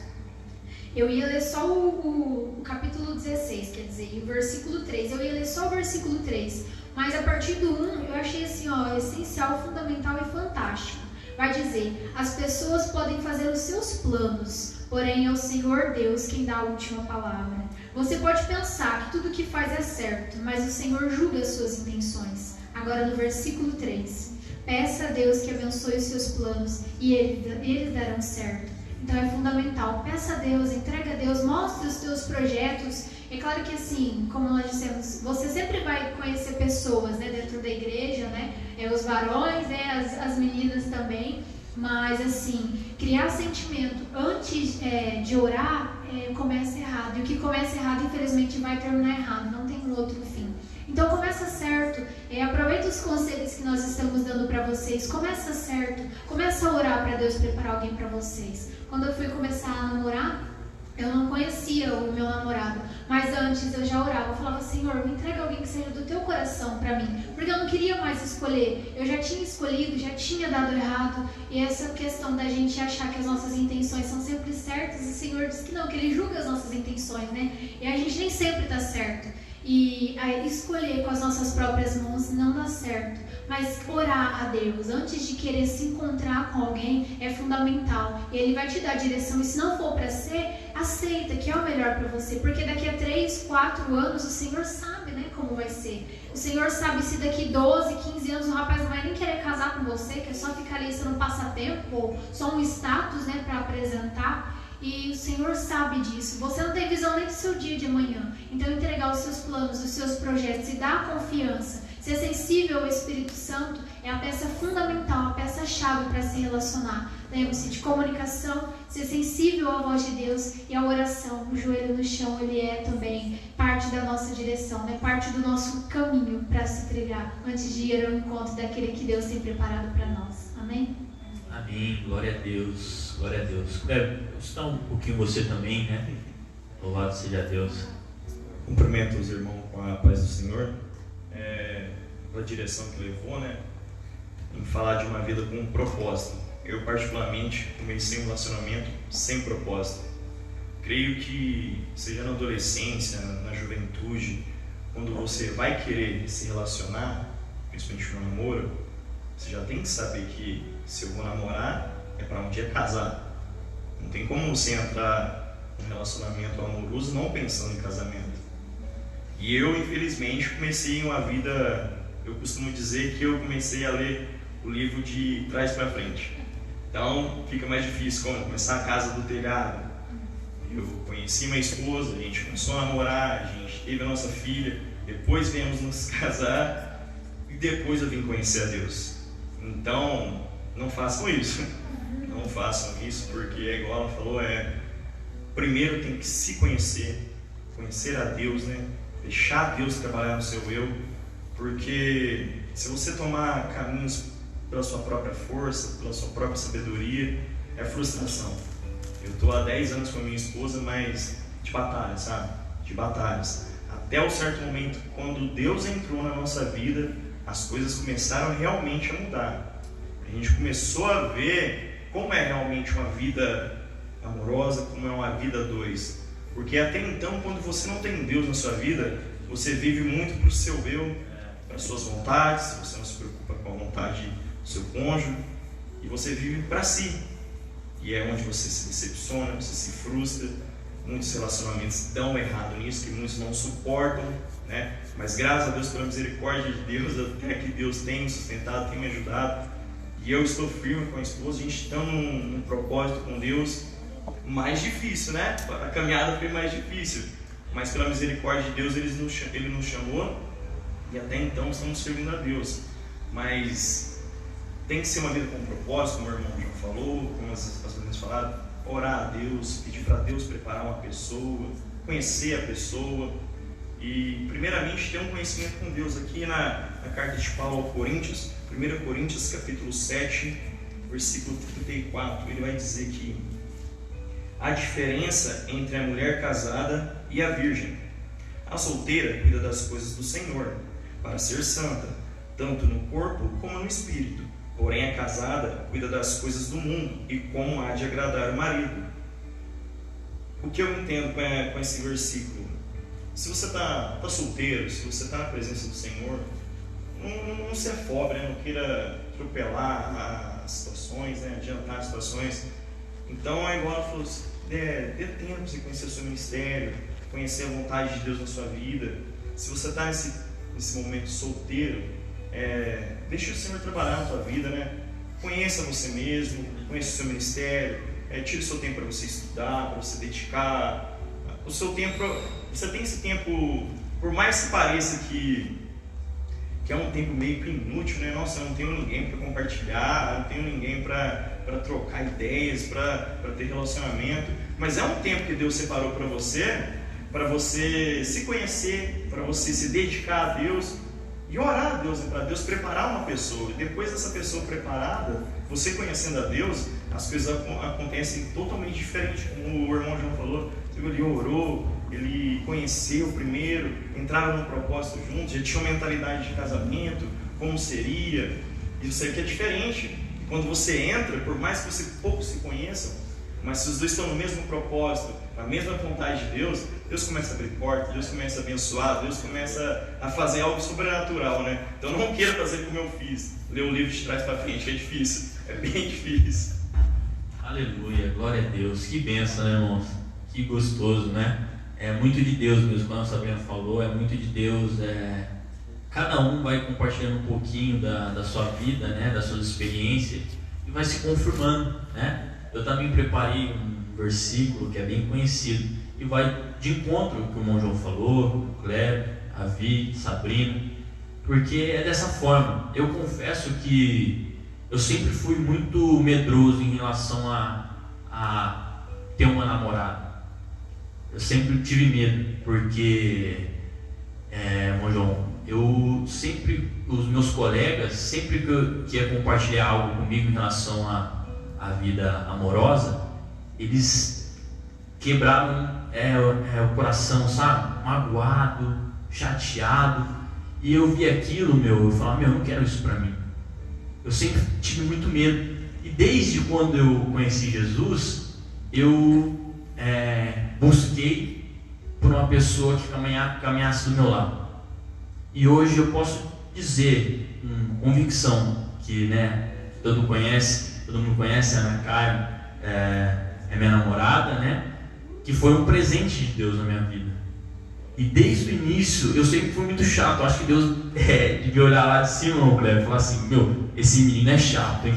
S6: eu ia ler só o capítulo 16, quer dizer, e o versículo 3. Eu ia ler só o versículo 3. Mas a partir do 1, eu achei assim, essencial, fundamental e fantástico. Vai dizer: as pessoas podem fazer os seus planos, porém é o Senhor Deus quem dá a última palavra. Você pode pensar que tudo que faz é certo, mas o Senhor julga as suas intenções. Agora no versículo 3. Peça a Deus que abençoe os seus planos e eles darão certo. Então é fundamental. Peça a Deus, entrega a Deus, mostre os teus projetos. É claro que assim, como nós dissemos, você sempre vai conhecer pessoas, né, dentro da igreja, né, os varões, né, as meninas também, mas assim, criar sentimento antes de orar começa errado, e o que começa errado infelizmente vai terminar errado, não tem um outro fim. Então começa certo, aproveita os conselhos que nós estamos dando para vocês, começa certo, começa a orar para Deus preparar alguém para vocês. Quando eu fui começar a namorar, eu não conhecia o meu namorado, mas antes eu já orava, eu falava: Senhor, me entrega alguém que seja do teu coração para mim, porque eu não queria mais escolher, eu já tinha escolhido, já tinha dado errado, e essa questão da gente achar que as nossas intenções são sempre certas, o Senhor diz que não, que Ele julga as nossas intenções, né, e a gente nem sempre está certo, e escolher com as nossas próprias mãos não dá certo, mas orar a Deus antes de querer se encontrar com alguém é fundamental, e Ele vai te dar a direção, e se não for para ser, aceita que é o melhor para você, porque daqui a 3, 4 anos o Senhor sabe, né, como vai ser. O Senhor sabe se daqui 12, 15 anos o rapaz não vai nem querer casar com você, que é só ficar ali sendo um passatempo, ou só um status, né, para apresentar. E o Senhor sabe disso. Você não tem visão nem do seu dia de amanhã. Então entregar os seus planos, os seus projetos e dar confiança, ser sensível ao Espírito Santo é a peça fundamental, a peça-chave para se relacionar. Lembre-se de comunicação, ser sensível à voz de Deus, e a oração, o joelho no chão, ele é também parte da nossa direção, né? Parte do nosso caminho para se trilhar antes de ir ao encontro daquele que Deus tem preparado para nós. Amém?
S1: Amém, glória a Deus, glória a Deus. Vou citar um pouquinho você também, né? Louvado seja Deus.
S7: Cumprimento os irmãos com a paz do Senhor, pela direção que levou, né? Em falar de uma vida com um propósito. Eu particularmente comecei um relacionamento sem propósito. Creio que seja na adolescência, na juventude, quando você vai querer se relacionar, principalmente no namoro, você já tem que saber que se eu vou namorar, é para um dia casar. Não tem como você entrar num relacionamento amoroso não pensando em casamento. E eu, infelizmente, comecei uma vida, eu costumo dizer que eu comecei a ler o livro de trás para frente. Então, fica mais difícil como começar a casa do telhado. Eu conheci minha esposa, a gente começou a namorar, a gente teve a nossa filha, depois viemos nos casar e depois eu vim conhecer a Deus. Então, não façam isso. Não façam isso, porque é igual ela falou, primeiro tem que se conhecer, conhecer a Deus, né? Deixar Deus trabalhar no seu eu, porque se você tomar caminhos pela sua própria força, pela sua própria sabedoria, é frustração. Eu estou há 10 anos com a minha esposa, mas de batalhas, sabe? De batalhas. Até um certo momento, quando Deus entrou na nossa vida, as coisas começaram realmente a mudar. A gente começou a ver como é realmente uma vida amorosa, como é uma vida a dois. Porque até então, quando você não tem Deus na sua vida, você vive muito para o seu eu, para as suas vontades, você não se preocupa com a vontade do seu cônjuge, e você vive para si. E é onde você se decepciona, você se frustra. Muitos relacionamentos dão errado nisso, que muitos não suportam, né? Mas graças a Deus, pela misericórdia de Deus, até que Deus tem me sustentado, tem me ajudado. E eu estou firme com a esposa, a gente está num propósito com Deus mais difícil, né? A caminhada foi mais difícil. Mas pela misericórdia de Deus, Ele nos chamou e até então estamos servindo a Deus. Mas tem que ser uma vida com propósito, como o irmão já falou, como as meninas falaram, orar a Deus, pedir para Deus preparar uma pessoa, conhecer a pessoa e primeiramente ter um conhecimento com Deus. Aqui na carta de Paulo aos Coríntios, 1 Coríntios capítulo 7, versículo 34, ele vai dizer que há diferença entre a mulher casada e a virgem. A solteira cuida das coisas do Senhor, para ser santa, tanto no corpo como no espírito. Porém, a casada cuida das coisas do mundo e como há de agradar o marido. O que eu entendo com esse versículo? Se você está solteiro, se você está na presença do Senhor, não se afobre, né? Não queira atropelar as situações, né? Adiantar as situações. Então é igual ela falou, dê tempo para você conhecer o seu ministério, conhecer a vontade de Deus na sua vida. Se você está nesse momento solteiro, deixe o Senhor trabalhar na sua vida, né? Conheça você mesmo, conheça o seu ministério, tire o seu tempo para você estudar, para você dedicar o seu tempo. Você tem esse tempo, por mais que pareça que é um tempo meio que inútil, né? Nossa, eu não tenho ninguém para compartilhar, eu não tenho ninguém para trocar ideias, para ter relacionamento, mas é um tempo que Deus separou para você se conhecer, para você se dedicar a Deus e orar a Deus, para Deus preparar uma pessoa. E depois dessa pessoa preparada, você conhecendo a Deus, as coisas acontecem totalmente diferente, como o irmão João falou. Ele orou, ele conheceu primeiro, entraram no propósito juntos, já tinha uma mentalidade de casamento, como seria. Isso aqui é diferente. E quando você entra, por mais que você pouco se conheçam, mas se os dois estão no mesmo propósito, na mesma vontade de Deus, Deus começa a abrir portas, Deus começa a abençoar, Deus começa a fazer algo sobrenatural, né? Então não queira fazer como eu fiz, ler o livro de trás para frente, que é difícil, é bem difícil.
S1: Aleluia, glória a Deus, que bênção, né, irmãos? Que gostoso, né? É muito de Deus mesmo, como a Sabrina falou, é muito de Deus. Cada um vai compartilhando um pouquinho da sua vida, né, das suas experiências e vai se confirmando, né? Eu também preparei um versículo que é bem conhecido e vai de encontro com o que o irmão João falou, o Cléber, a Vi, Sabrina, porque é dessa forma. Eu confesso que eu sempre fui muito medroso em relação a ter uma namorada. Eu sempre tive medo, porque, irmão João, os meus colegas, sempre que ia compartilhar algo comigo em relação à vida amorosa, eles quebraram o coração, sabe? Magoado, chateado. E eu vi aquilo, eu falava, eu não quero isso para mim. Eu sempre tive muito medo. E desde quando eu conheci Jesus, eu busquei por uma pessoa que caminhasse do meu lado. E hoje eu posso dizer com convicção que, né, todo mundo conhece a Ana Karen, é minha namorada, né, que foi um presente de Deus na minha vida. E desde o início eu sempre fui muito chato. Acho que Deus devia olhar lá de cima, meu Cleber, e falar assim: meu, esse menino é chato, hein?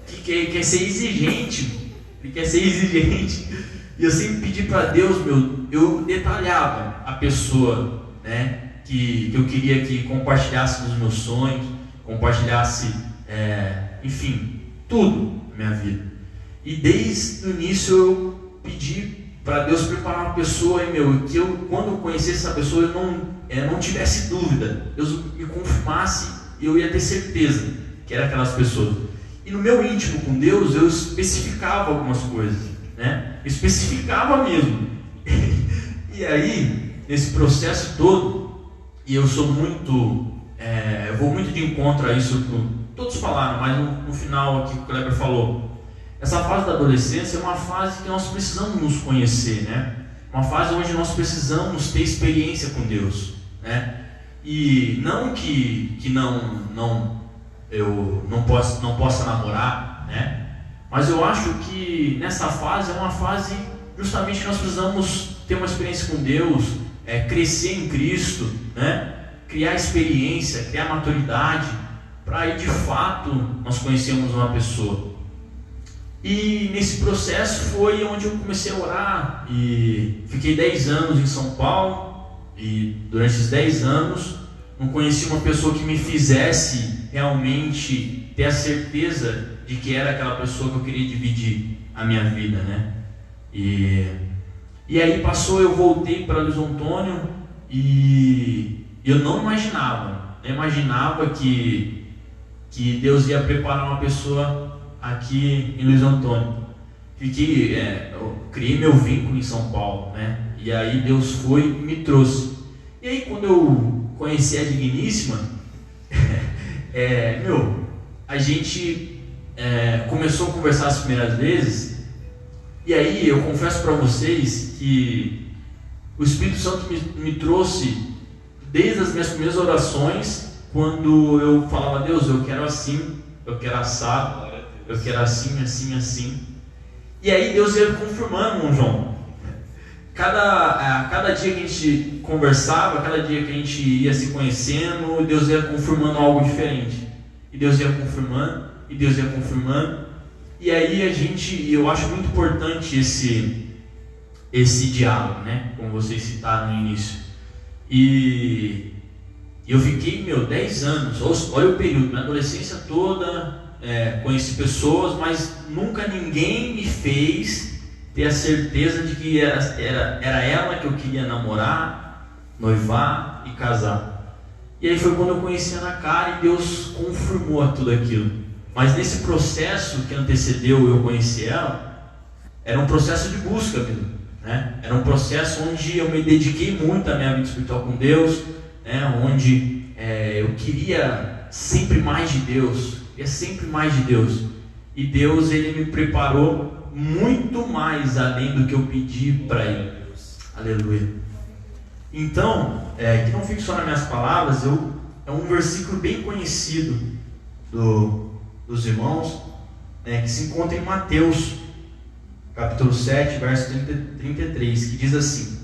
S1: Que quer ser exigente, ele quer ser exigente. E eu sempre pedi para Deus, eu detalhava a pessoa, né, que eu queria que compartilhasse dos meus sonhos, compartilhasse, enfim, tudo na minha vida. E desde o início eu pedi para Deus preparar uma pessoa, que eu, quando eu conhecesse essa pessoa, eu não tivesse dúvida, Deus me confirmasse e eu ia ter certeza que era aquelas pessoas. E no meu íntimo com Deus, eu especificava algumas coisas, né? Eu especificava mesmo. E aí, nesse processo todo, e eu sou muito, eu vou muito de encontro a isso que todos falaram, mas no final aqui que o Kleber falou, essa fase da adolescência é uma fase que nós precisamos nos conhecer, né? Uma fase onde nós precisamos ter experiência com Deus, né? E não que eu não possa namorar, né? Mas eu acho que nessa fase é uma fase justamente que nós precisamos ter uma experiência com Deus, crescer em Cristo, né? Criar experiência, criar maturidade, para aí de fato nós conhecermos uma pessoa. E nesse processo foi onde eu comecei a orar e fiquei 10 anos em São Paulo, e durante esses 10 anos não conheci uma pessoa que me fizesse realmente ter a certeza de que era aquela pessoa que eu queria dividir a minha vida, né? E aí eu voltei para Luiz Antônio e eu não imaginava que Deus ia preparar uma pessoa aqui em Luiz Antônio. Eu criei meu vínculo em São Paulo, né? E aí Deus foi e me trouxe. E aí quando eu conheci a Digníssima, a gente começou a conversar as primeiras vezes. E aí eu confesso para vocês que o Espírito Santo me trouxe desde as minhas primeiras orações, quando eu falava: Deus, eu quero assim, eu quero assado, eu quero assim, assim, assim. E aí Deus ia confirmando, irmão João. Cada dia que a gente conversava, cada dia que a gente ia se conhecendo, Deus ia confirmando algo diferente. E Deus ia confirmando, e Deus ia confirmando. E aí eu acho muito importante esse diálogo, né? Como vocês citaram no início. E eu fiquei, 10 anos, olha o período, minha adolescência toda, conheci pessoas, mas nunca ninguém me fez ter a certeza de que era ela que eu queria namorar, noivar e casar. E aí foi quando eu conheci a Ana Karen e Deus confirmou tudo aquilo. Mas nesse processo que antecedeu eu conhecer ela, era um processo de busca mesmo, né? Era um processo onde eu me dediquei muito à minha vida espiritual com Deus, né? Onde eu queria sempre mais de Deus, e Deus, ele me preparou muito mais além do que eu pedi para Ele. Aleluia. Então, que não fique só nas minhas palavras, é um versículo bem conhecido dos irmãos, que se encontra em Mateus, capítulo 7, verso 33, que diz assim: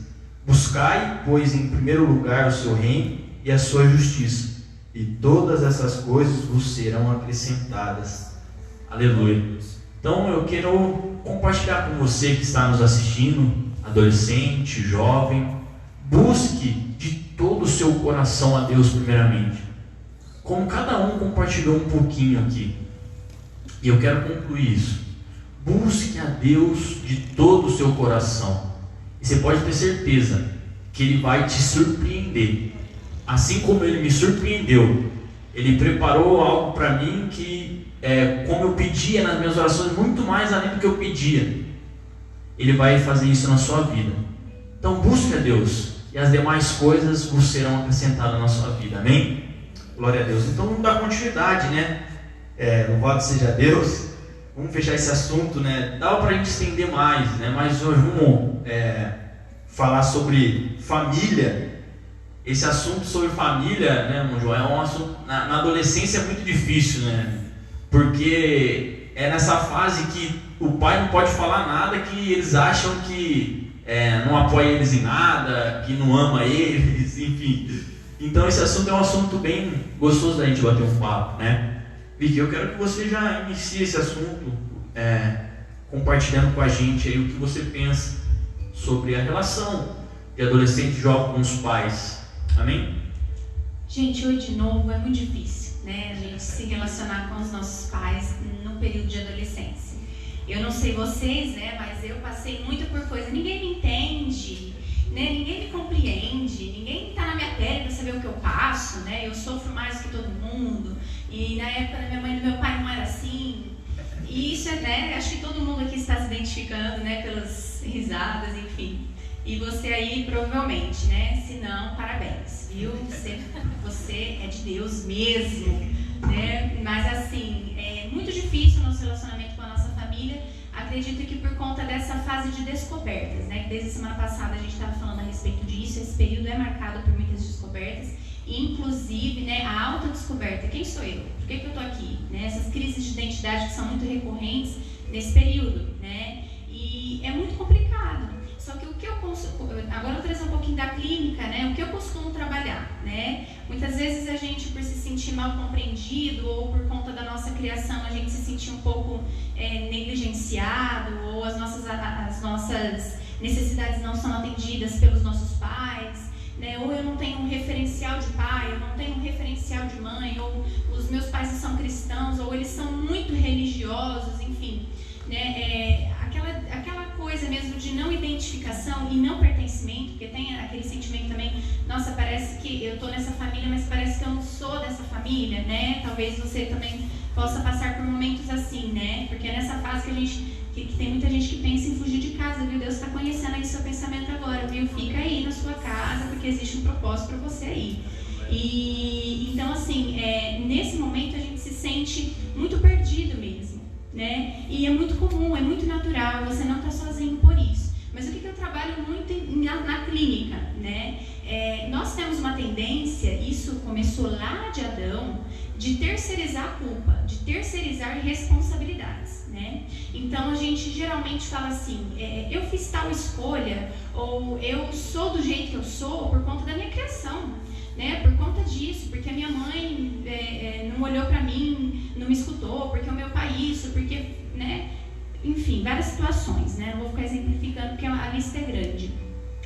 S1: buscai, pois, em primeiro lugar o seu reino e a sua justiça, e todas essas coisas vos serão acrescentadas. Aleluia. Então eu quero compartilhar com você que está nos assistindo, adolescente, jovem, busque de todo o seu coração a Deus primeiramente, como cada um compartilhou um pouquinho aqui. E eu quero concluir isso. Busque a Deus de todo o seu coração. E você pode ter certeza que Ele vai te surpreender. Assim como Ele me surpreendeu, Ele preparou algo para mim que, como eu pedia nas minhas orações, muito mais além do que eu pedia. Ele vai fazer isso na sua vida. Então busque a Deus, e as demais coisas vos serão acrescentadas na sua vida. Amém? Glória a Deus. Então vamos dar continuidade, né? Louvado seja Deus. Vamos fechar esse assunto, né? Dá para a gente estender mais, né? Mas hoje vamos falar sobre família. esse assunto sobre família, né, irmão João, é um assunto na adolescência é muito difícil, né? Porque é nessa fase que o pai não pode falar nada, que eles acham que não apoia eles em nada, que não ama eles, enfim. Então esse assunto é um assunto bem gostoso da gente bater um papo, né? Vicky, eu quero que você já inicie esse assunto compartilhando com a gente aí o que você pensa sobre a relação de adolescente jovem com os pais. Amém?
S4: Gente, hoje de novo é muito difícil, né? A gente se relacionar com os nossos pais no período de adolescência. Eu não sei vocês, né? Mas eu passei muito por coisa. Ninguém me entende, né? Ninguém me compreende, ninguém está na minha pele para saber o que eu passo, né? Eu sofro mais do que todo mundo. E na época da minha mãe e do meu pai não era assim. E isso né? Acho que todo mundo aqui está se identificando, né? Pelas risadas, enfim. E você aí, provavelmente, né? Se não, parabéns, viu? Você é de Deus mesmo, né? Mas assim, é muito difícil o nosso relacionamento com a nossa família. Acredito que por conta dessa fase de descobertas, né? Desde a semana passada a gente estava falando a respeito disso. Esse período é marcado por muitas descobertas. Inclusive, né, a autodescoberta. Quem sou eu? Por que eu estou aqui? Né? Essas crises de identidade que são muito recorrentes nesse período, né? E é muito complicado. Só que o que eu consumo, agora eu vou trazer um pouquinho da clínica, né? O que eu costumo trabalhar, né? Muitas vezes a gente, por se sentir mal compreendido ou por conta da nossa criação, a gente se sentir um pouco negligenciado ou as nossas necessidades não são atendidas pelos nossos pais, né? Ou eu não tenho um referencial de pai, eu não tenho um referencial de mãe, ou os meus pais são cristãos, ou eles são muito religiosos, enfim, né? Aquela coisa mesmo de não identificação e não pertencimento, porque tem aquele sentimento também, nossa, parece que eu estou nessa família, mas parece que eu não sou dessa família, né? Talvez você também possa passar por momentos assim, né? Porque é nessa fase que tem muita gente que pensa em fugir de casa, viu? Deus está conhecendo aí seu pensamento agora, viu? Fica aí na sua casa, porque existe um propósito para você aí. E então, assim, nesse momento a gente se sente muito perdido mesmo, né? E é muito comum, é muito natural, você não está sozinho por isso. Mas o que eu trabalho muito na clínica, né? Nós temos uma tendência, isso começou lá de Adão, de terceirizar a culpa, de terceirizar responsabilidades, né? Então a gente geralmente fala assim, eu fiz tal escolha, ou eu sou do jeito que eu sou por conta da minha criação, né? Por conta disso, porque a minha mãe não olhou pra mim, não me escutou, porque o meu pai isso, porque, né? Enfim, várias situações, né? Não vou ficar exemplificando porque a lista é grande.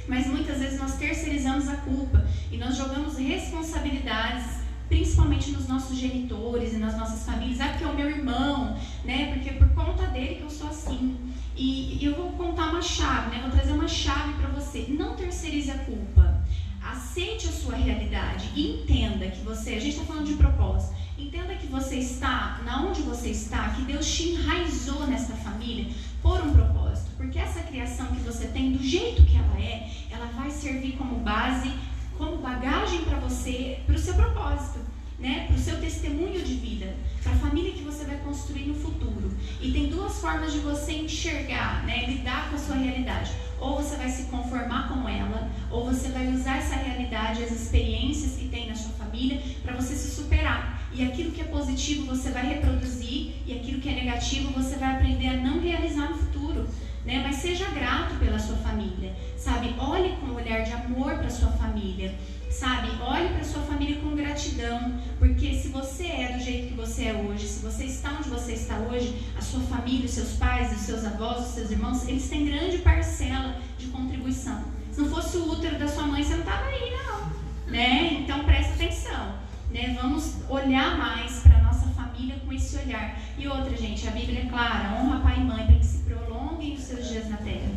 S4: Mas muitas vezes nós terceirizamos a culpa e nós jogamos responsabilidades, principalmente nos nossos genitores e nas nossas famílias. Porque é o meu irmão, né? Porque é por conta dele que eu sou assim. E eu vou contar uma chave, né? Vou trazer uma chave para você. Não terceirize a culpa. Aceite a sua realidade e entenda que você... A gente está falando de propósito. Entenda que você está, na onde você está, que Deus te enraizou nessa família por um propósito. Porque essa criação que você tem, do jeito que ela vai servir como base, como bagagem para você, para o seu propósito, né? Para o seu testemunho de vida, para a família que você vai construir no futuro. E tem duas formas de você enxergar, né? Lidar com a sua realidade. Ou você vai se conformar com ela, ou você vai usar essa realidade, as experiências que tem na sua família, para você se superar. E aquilo que é positivo você vai reproduzir, e aquilo que é negativo você vai aprender a não realizar no futuro, né? Mas seja grato pela sua família, sabe? Olhe com um olhar de amor para sua família, sabe? Olhe para sua família com gratidão, porque se você é do jeito que você é hoje, se você está onde você está hoje, a sua família, os seus pais, os seus avós, os seus irmãos, eles têm grande parcela de contribuição. Se não fosse o útero da sua mãe, você não estava aí, não, né? Então presta atenção, né? Vamos olhar mais para a nossa família com esse olhar. E outra, gente, a Bíblia é clara, honra pai e mãe para que se prolonguem os seus dias na terra,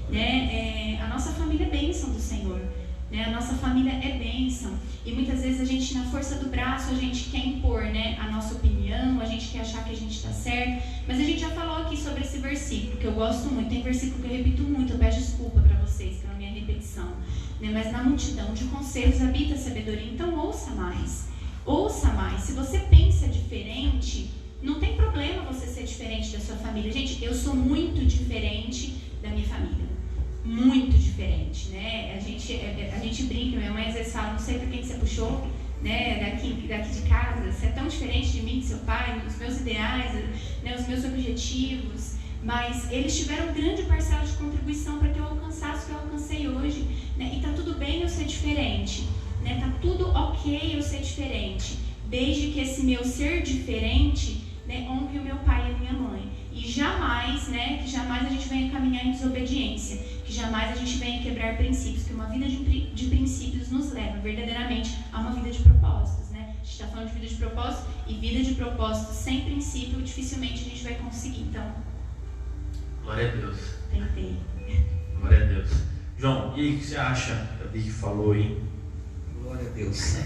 S4: né? A nossa família é bênção do Senhor, né? A nossa família é bênção. E muitas vezes a gente, na força do braço, a gente quer impor, né, a nossa opinião, a gente quer achar que a gente está certo. Mas a gente já falou aqui sobre esse versículo, que eu gosto muito. Tem versículo que eu repito muito, eu peço desculpa para vocês pela minha repetição, né? Mas na multidão de conselhos habita a sabedoria. Então ouça mais. Ouça mais. Se você pensa diferente, não tem problema você ser diferente da sua família. Gente, eu sou muito diferente da minha família. Muito diferente, né? A gente gente brinca, minha mãe às vezes fala, não sei por quem você puxou, né, daqui de casa, você é tão diferente de mim, de seu pai, dos meus ideais, né, os meus objetivos, mas eles tiveram grande parcela de contribuição para que eu alcançasse o que eu alcancei hoje, né, e tá tudo bem eu ser diferente, né, tá tudo ok eu ser diferente, desde que esse meu ser diferente, né, honre o meu pai e a minha mãe, e jamais, né, que jamais a gente venha caminhar em desobediência, que jamais a gente venha quebrar princípios, que uma vida de princípios nos leva verdadeiramente a uma vida de propósitos, né? A gente está falando de vida de propósito, e vida de propósito sem princípio dificilmente a gente vai conseguir. Então,
S1: glória a Deus.
S4: tentei.
S1: Glória a Deus. João, e aí, o que você acha? Eu vi que falou aí.
S5: Glória a Deus.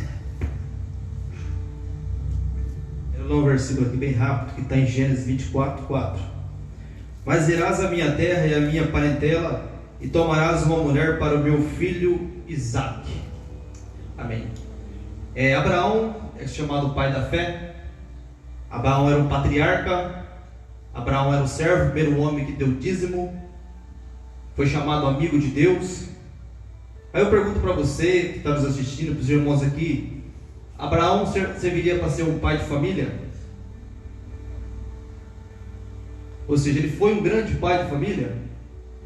S5: Eu vou ler um versículo aqui bem rápido, que está em Gênesis 24:4. Mas irás a minha terra e a minha parentela, e tomarás uma mulher para o meu filho Isaque. Amém. Abraão é chamado pai da fé. Abraão era um patriarca. Abraão era o servo, o primeiro homem que deu dízimo. Foi chamado amigo de Deus. Aí eu pergunto para você que está nos assistindo, para os irmãos aqui, Abraão serviria para ser um pai de família? Ou seja, ele foi um grande pai de família?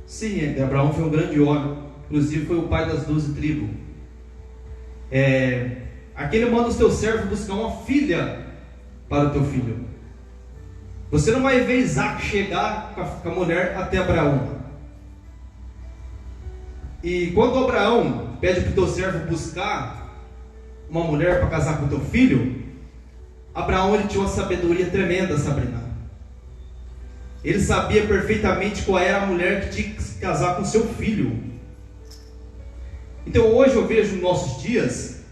S5: Sim, Abraão foi um grande homem. Inclusive foi o pai das 12 tribos. Aqui ele manda os teus servos buscar uma filha para o teu filho. Você não vai ver Isaac chegar com a mulher até Abraão. E quando Abraão pede para o teu servo buscar uma mulher para casar com o teu filho, Abraão ele tinha uma sabedoria tremenda, Sabrina. Ele sabia perfeitamente qual era a mulher que tinha que se casar com seu filho. Então hoje eu vejo nos nossos dias,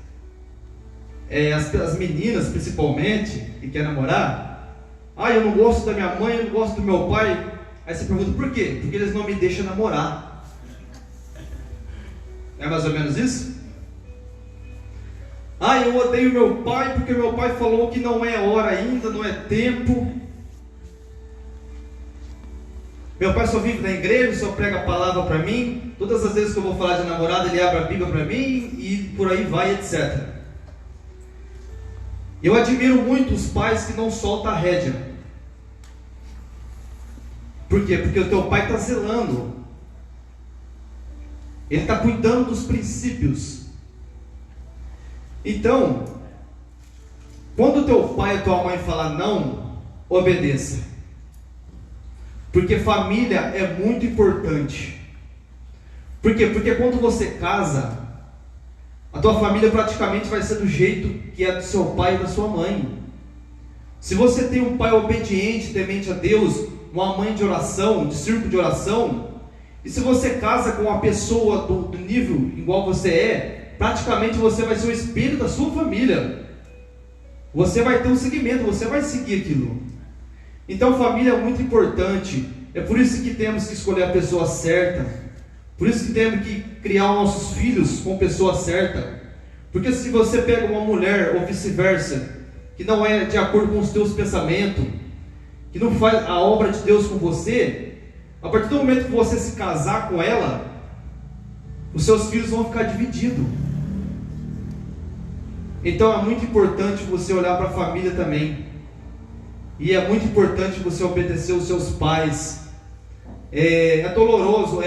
S5: as meninas principalmente, que querem namorar, eu não gosto da minha mãe, eu não gosto do meu pai. Aí você pergunta, por quê? Porque eles não me deixam namorar. É mais ou menos isso? Eu odeio meu pai porque meu pai falou que não é hora ainda, não é tempo. Meu pai só vive na igreja, só prega a palavra para mim. Todas as vezes que eu vou falar de namorada, ele abre a Bíblia para mim e por aí vai, etc. Eu admiro muito os pais que não soltam a rédea. Por quê? Porque o teu pai está zelando. Ele está cuidando dos princípios. Então, quando o teu pai e tua mãe falar não, obedeça. Porque família é muito importante. Por quê? Porque quando você casa, a tua família praticamente vai ser do jeito que é do seu pai e da sua mãe. Se você tem um pai obediente, temente a Deus, uma mãe de oração, de círculo de oração, e se você casa com uma pessoa do nível igual você praticamente você vai ser o espelho da sua família. Você vai ter um seguimento, você vai seguir aquilo. Então família é muito importante. É por isso que temos que escolher a pessoa certa. Por isso que temos que criar nossos filhos com a pessoa certa. Porque se você pega uma mulher ou vice-versa, que não é de acordo com os teus pensamentos, que não faz a obra de Deus com você, a partir do momento que você se casar com ela, os seus filhos vão ficar divididos. Então é muito importante você olhar para a família também. E é muito importante você obedecer os seus pais. É doloroso,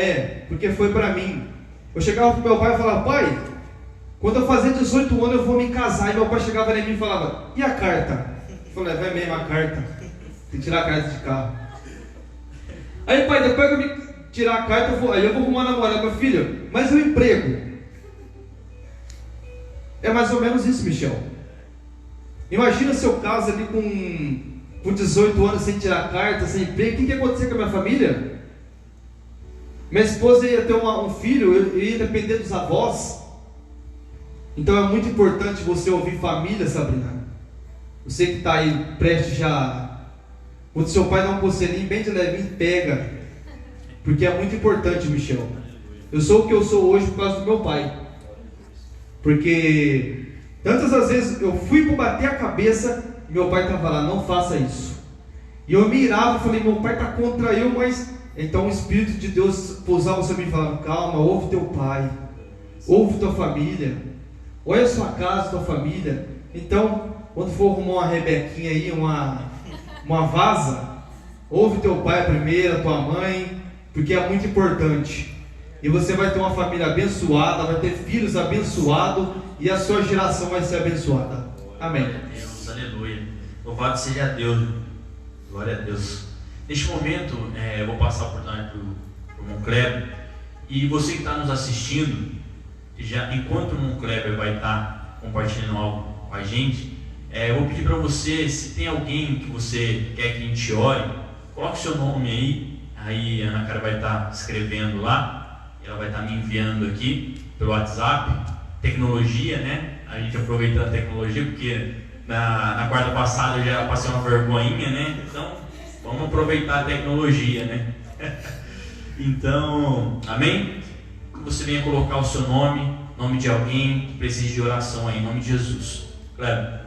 S5: porque foi para mim. Eu chegava para o meu pai e falava, pai, quando eu fazer 18 anos eu vou me casar. E meu pai chegava em mim e falava, e a carta? Eu falei, vai mesmo a carta. Tem que tirar a carta de carro. Aí pai, depois que eu me tirar a carta, eu vou arrumar namorada. Meu filho, mas o emprego? É mais ou menos isso, Michel. Imagina seu caso ali com 18 anos sem tirar carta, sem emprego. O que ia acontecer com a minha família? Minha esposa ia ter um filho, eu ia depender dos avós. Então é muito importante você ouvir família, Sabrina. Você que está aí prestes já. Quando seu pai dá um conselhinho bem de levinho, pega. Porque é muito importante, Michel. Eu sou o que eu sou hoje por causa do meu pai. Porque tantas as vezes eu fui para bater a cabeça, meu pai estava lá, não faça isso. E eu me irava, falei, meu pai está contra eu, mas... Então o Espírito de Deus pousava sobre mim e falava, calma, ouve teu pai. ouve tua família, olha a sua casa, tua família. Então, quando for arrumar uma rebequinha aí, uma vaza, ouve teu pai primeiro, a tua mãe, porque é muito importante. E você vai ter uma família abençoada, vai ter filhos abençoados e a sua geração vai ser abençoada. Amém.
S1: Glória a Deus, aleluia. Louvado seja Deus. Glória a Deus. Neste momento, eu vou passar a oportunidade para o irmão Kleber. E você que está nos assistindo, enquanto o irmão Kleber vai estar compartilhando algo com a gente, eu vou pedir para você, se tem alguém que você quer que a gente ore, coloque seu nome aí. Aí a Ana Cara vai estar escrevendo lá. Ela vai estar me enviando aqui pelo WhatsApp. Tecnologia, né? A gente aproveitando a tecnologia, porque na quarta passada eu já passei uma vergonhinha, né? Então, vamos aproveitar a tecnologia, né? Então, amém? Que você venha colocar o seu nome de alguém que precise de oração aí, em nome de Jesus. Claro.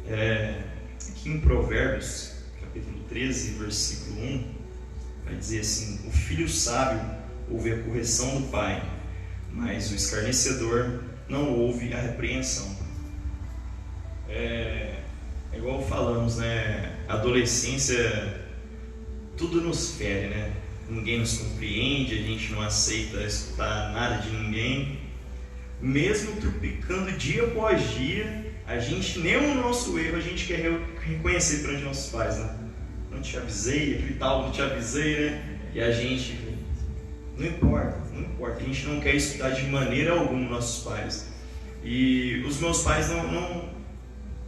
S7: Aqui em Provérbios, capítulo 13, versículo 1, vai dizer assim: o filho sábio ouve a correção do pai, mas o escarnecedor não ouve a repreensão. Igual falamos, né? A adolescência, tudo nos fere, né? Ninguém nos compreende, a gente não aceita escutar nada de ninguém. Mesmo tropicando dia após dia, a gente, nem o nosso erro, a gente quer reconhecer perante nossos pais, né? Não te avisei, aquele tal, não te avisei, né? E a gente, não importa, a gente não quer escutar de maneira alguma nossos pais. E os meus pais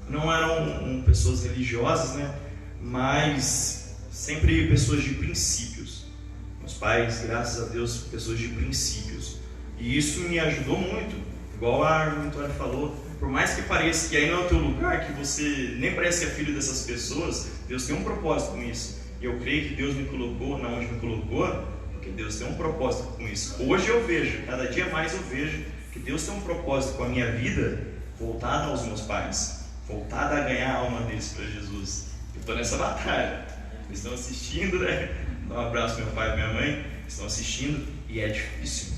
S7: não eram pessoas religiosas, né? Mas sempre pessoas de princípios. Meus pais, graças a Deus, pessoas de princípios. E isso me ajudou muito. Igual a irmã Vitória falou, por mais que pareça que aí não é o teu lugar, que você nem parece que é filho dessas pessoas, Deus tem um propósito com isso. E eu creio que Deus me colocou na onde me colocou, porque Deus tem um propósito com isso. Hoje eu vejo, cada dia mais eu vejo que Deus tem um propósito com a minha vida, voltada aos meus pais, voltada a ganhar a alma deles para Jesus. Eu estou nessa batalha. Eles estão assistindo, né? Dá um abraço meu pai e minha mãe, estão assistindo, e é difícil.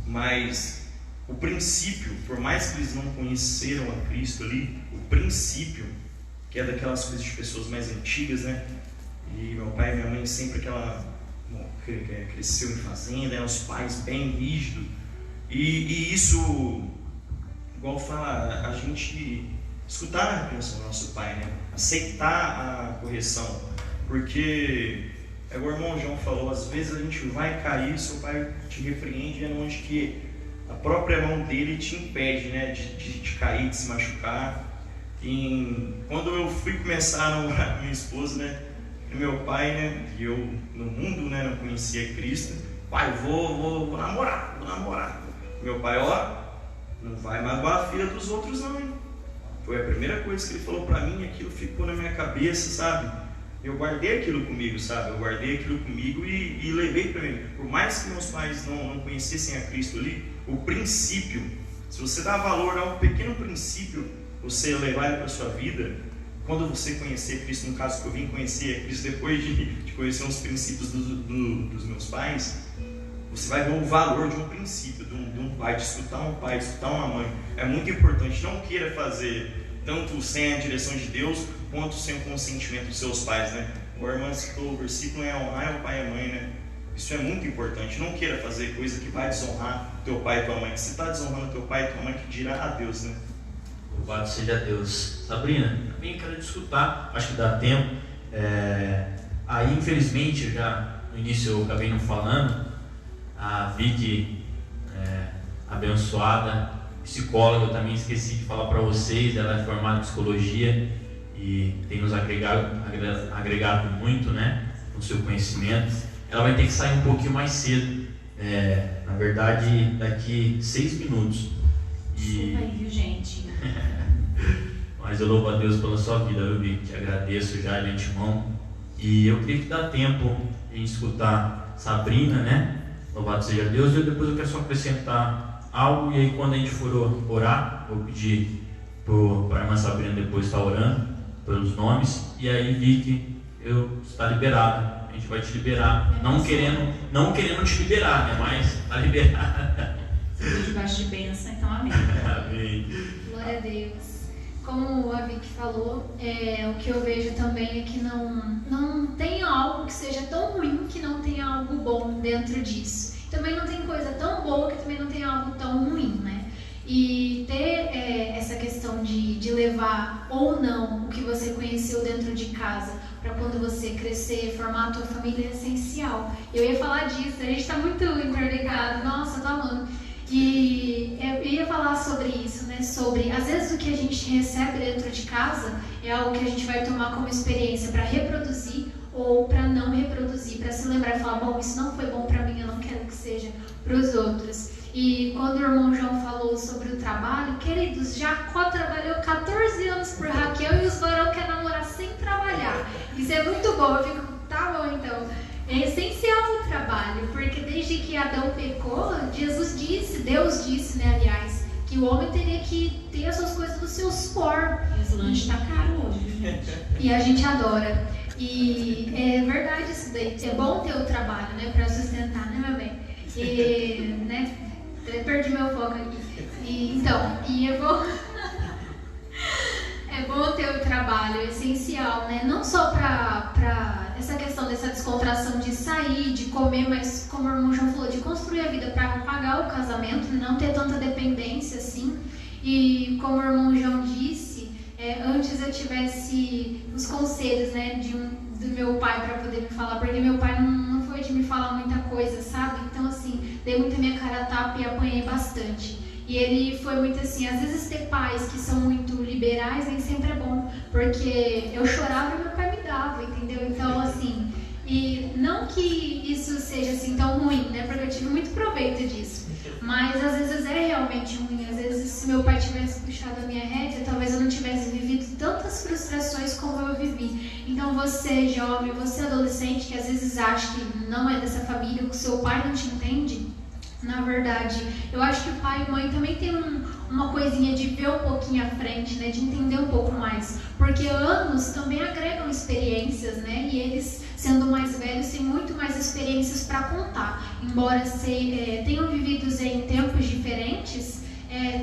S7: Mas o princípio, por mais que eles não conheceram a Cristo ali, o princípio, que é daquelas coisas de pessoas mais antigas, né? E meu pai e minha mãe sempre cresceu em fazenda, os pais bem rígidos. E isso, igual fala, a gente escutar a repreensão do nosso pai, né? Aceitar a correção. Porque, o irmão João falou, às vezes a gente vai cair, seu pai te repreende, é onde que a própria mão dele te impede, né? de cair, de se machucar. E quando eu fui começar a namorar minha esposa, né? Meu pai, né? E eu no mundo, né? Não conhecia Cristo. Pai, vou namorar. Meu pai, não vai magoar a filha dos outros não, hein? Foi a primeira coisa que ele falou pra mim, aquilo ficou na minha cabeça, sabe? Eu guardei aquilo comigo, sabe? Eu guardei aquilo comigo e levei pra mim. Por mais que meus pais não conhecessem a Cristo ali, o princípio, se você dá valor a um pequeno princípio, você levar ele pra sua vida, quando você conhecer Cristo, no caso que eu vim conhecer Cristo depois de conhecer os princípios dos meus pais, você vai ver o valor de um princípio, de um pai, de escutar um pai, de escutar uma mãe. É muito importante. Não queira fazer tanto sem a direção de Deus, quanto sem o consentimento dos seus pais, né? O irmão citou o versículo, é honrar o pai e a mãe, né? Isso é muito importante. Não queira fazer coisa que vai desonrar teu pai e tua mãe. Se está desonrando teu pai e tua mãe, que dirá a Deus, né?
S1: Louvado seja Deus. Sabrina, também quero te escutar, acho que dá tempo. Aí, infelizmente, já no início eu acabei não falando, a Vicky, abençoada, psicóloga, eu também esqueci de falar para vocês, ela é formada em psicologia e tem nos agregado muito, né, no seu conhecimento. Ela vai ter que sair um pouquinho mais cedo, na verdade, daqui 6 minutos.
S4: Desculpa aí, viu, gente?
S1: Mas eu louvo a Deus pela sua vida, eu te agradeço já de antemão. E eu queria que dá tempo em escutar Sabrina, né? Louvado seja Deus. E depois eu quero só acrescentar algo. E aí quando a gente for orar, vou pedir para a irmã Sabrina depois estar orando pelos nomes. E aí Vicky, está liberada. A gente vai te liberar. Não querendo te liberar, né? Mas está liberada.
S4: Debaixo de bênção, então amém.
S1: Amém.
S6: Glória a Deus. Como a Vicky falou, o que eu vejo também é que não tem algo que seja tão ruim que não tenha algo bom dentro disso. Também não tem coisa tão boa que também não tenha algo tão ruim, né? E ter essa questão de levar ou não o que você conheceu dentro de casa para quando você crescer, formar a tua família é essencial. Eu ia falar disso, a gente está muito interligado, nossa, tô amando. E eu ia falar sobre isso, né? Sobre, às vezes, o que a gente recebe dentro de casa é algo que a gente vai tomar como experiência para reproduzir ou para não reproduzir, para se lembrar e falar, bom, isso não foi bom para mim, eu não quero que seja para os outros. E quando o irmão João falou sobre o trabalho, queridos, Jacó trabalhou 14 anos por Raquel e os varão querem namorar sem trabalhar. Isso é muito bom, eu fico, tá bom então. É essencial o trabalho, porque desde que Adão pecou, Deus disse, né, aliás, que o homem teria que ter as suas coisas do seu suor.
S4: E os lanches tá caro hoje, gente.
S6: E a gente adora. E é verdade isso daí. É bom ter o trabalho, né, para sustentar, né, meu bem? E, né, eu perdi meu foco aqui. E é bom... É bom ter o trabalho, é essencial, né? Não só para essa questão dessa descontração de sair, de comer, mas como o irmão João falou, de construir a vida para pagar o casamento, não ter tanta dependência assim. E como o irmão João disse, antes eu tivesse os conselhos, né, do meu pai para poder me falar, porque meu pai não foi de me falar muita coisa, sabe? Então assim, dei muita minha cara a tapa e apanhei bastante. E ele foi muito assim, às vezes ter pais que são muito liberais nem sempre é bom, porque eu chorava e meu pai me dava, entendeu? Então assim, e não que isso seja assim tão ruim, né? Porque eu tive muito proveito disso, mas às vezes é realmente ruim. Às vezes se meu pai tivesse puxado a minha rédea, talvez eu não tivesse vivido tantas frustrações como eu vivi. Então você jovem, você adolescente que às vezes acha que não é dessa família, que o seu pai não te entende, na verdade, eu acho que o pai e a mãe também tem uma coisinha de ver um pouquinho à frente, né? De entender um pouco mais. Porque anos também agregam experiências, né? E eles, sendo mais velhos, têm muito mais experiências para contar. Embora tenham vivido em tempos diferentes,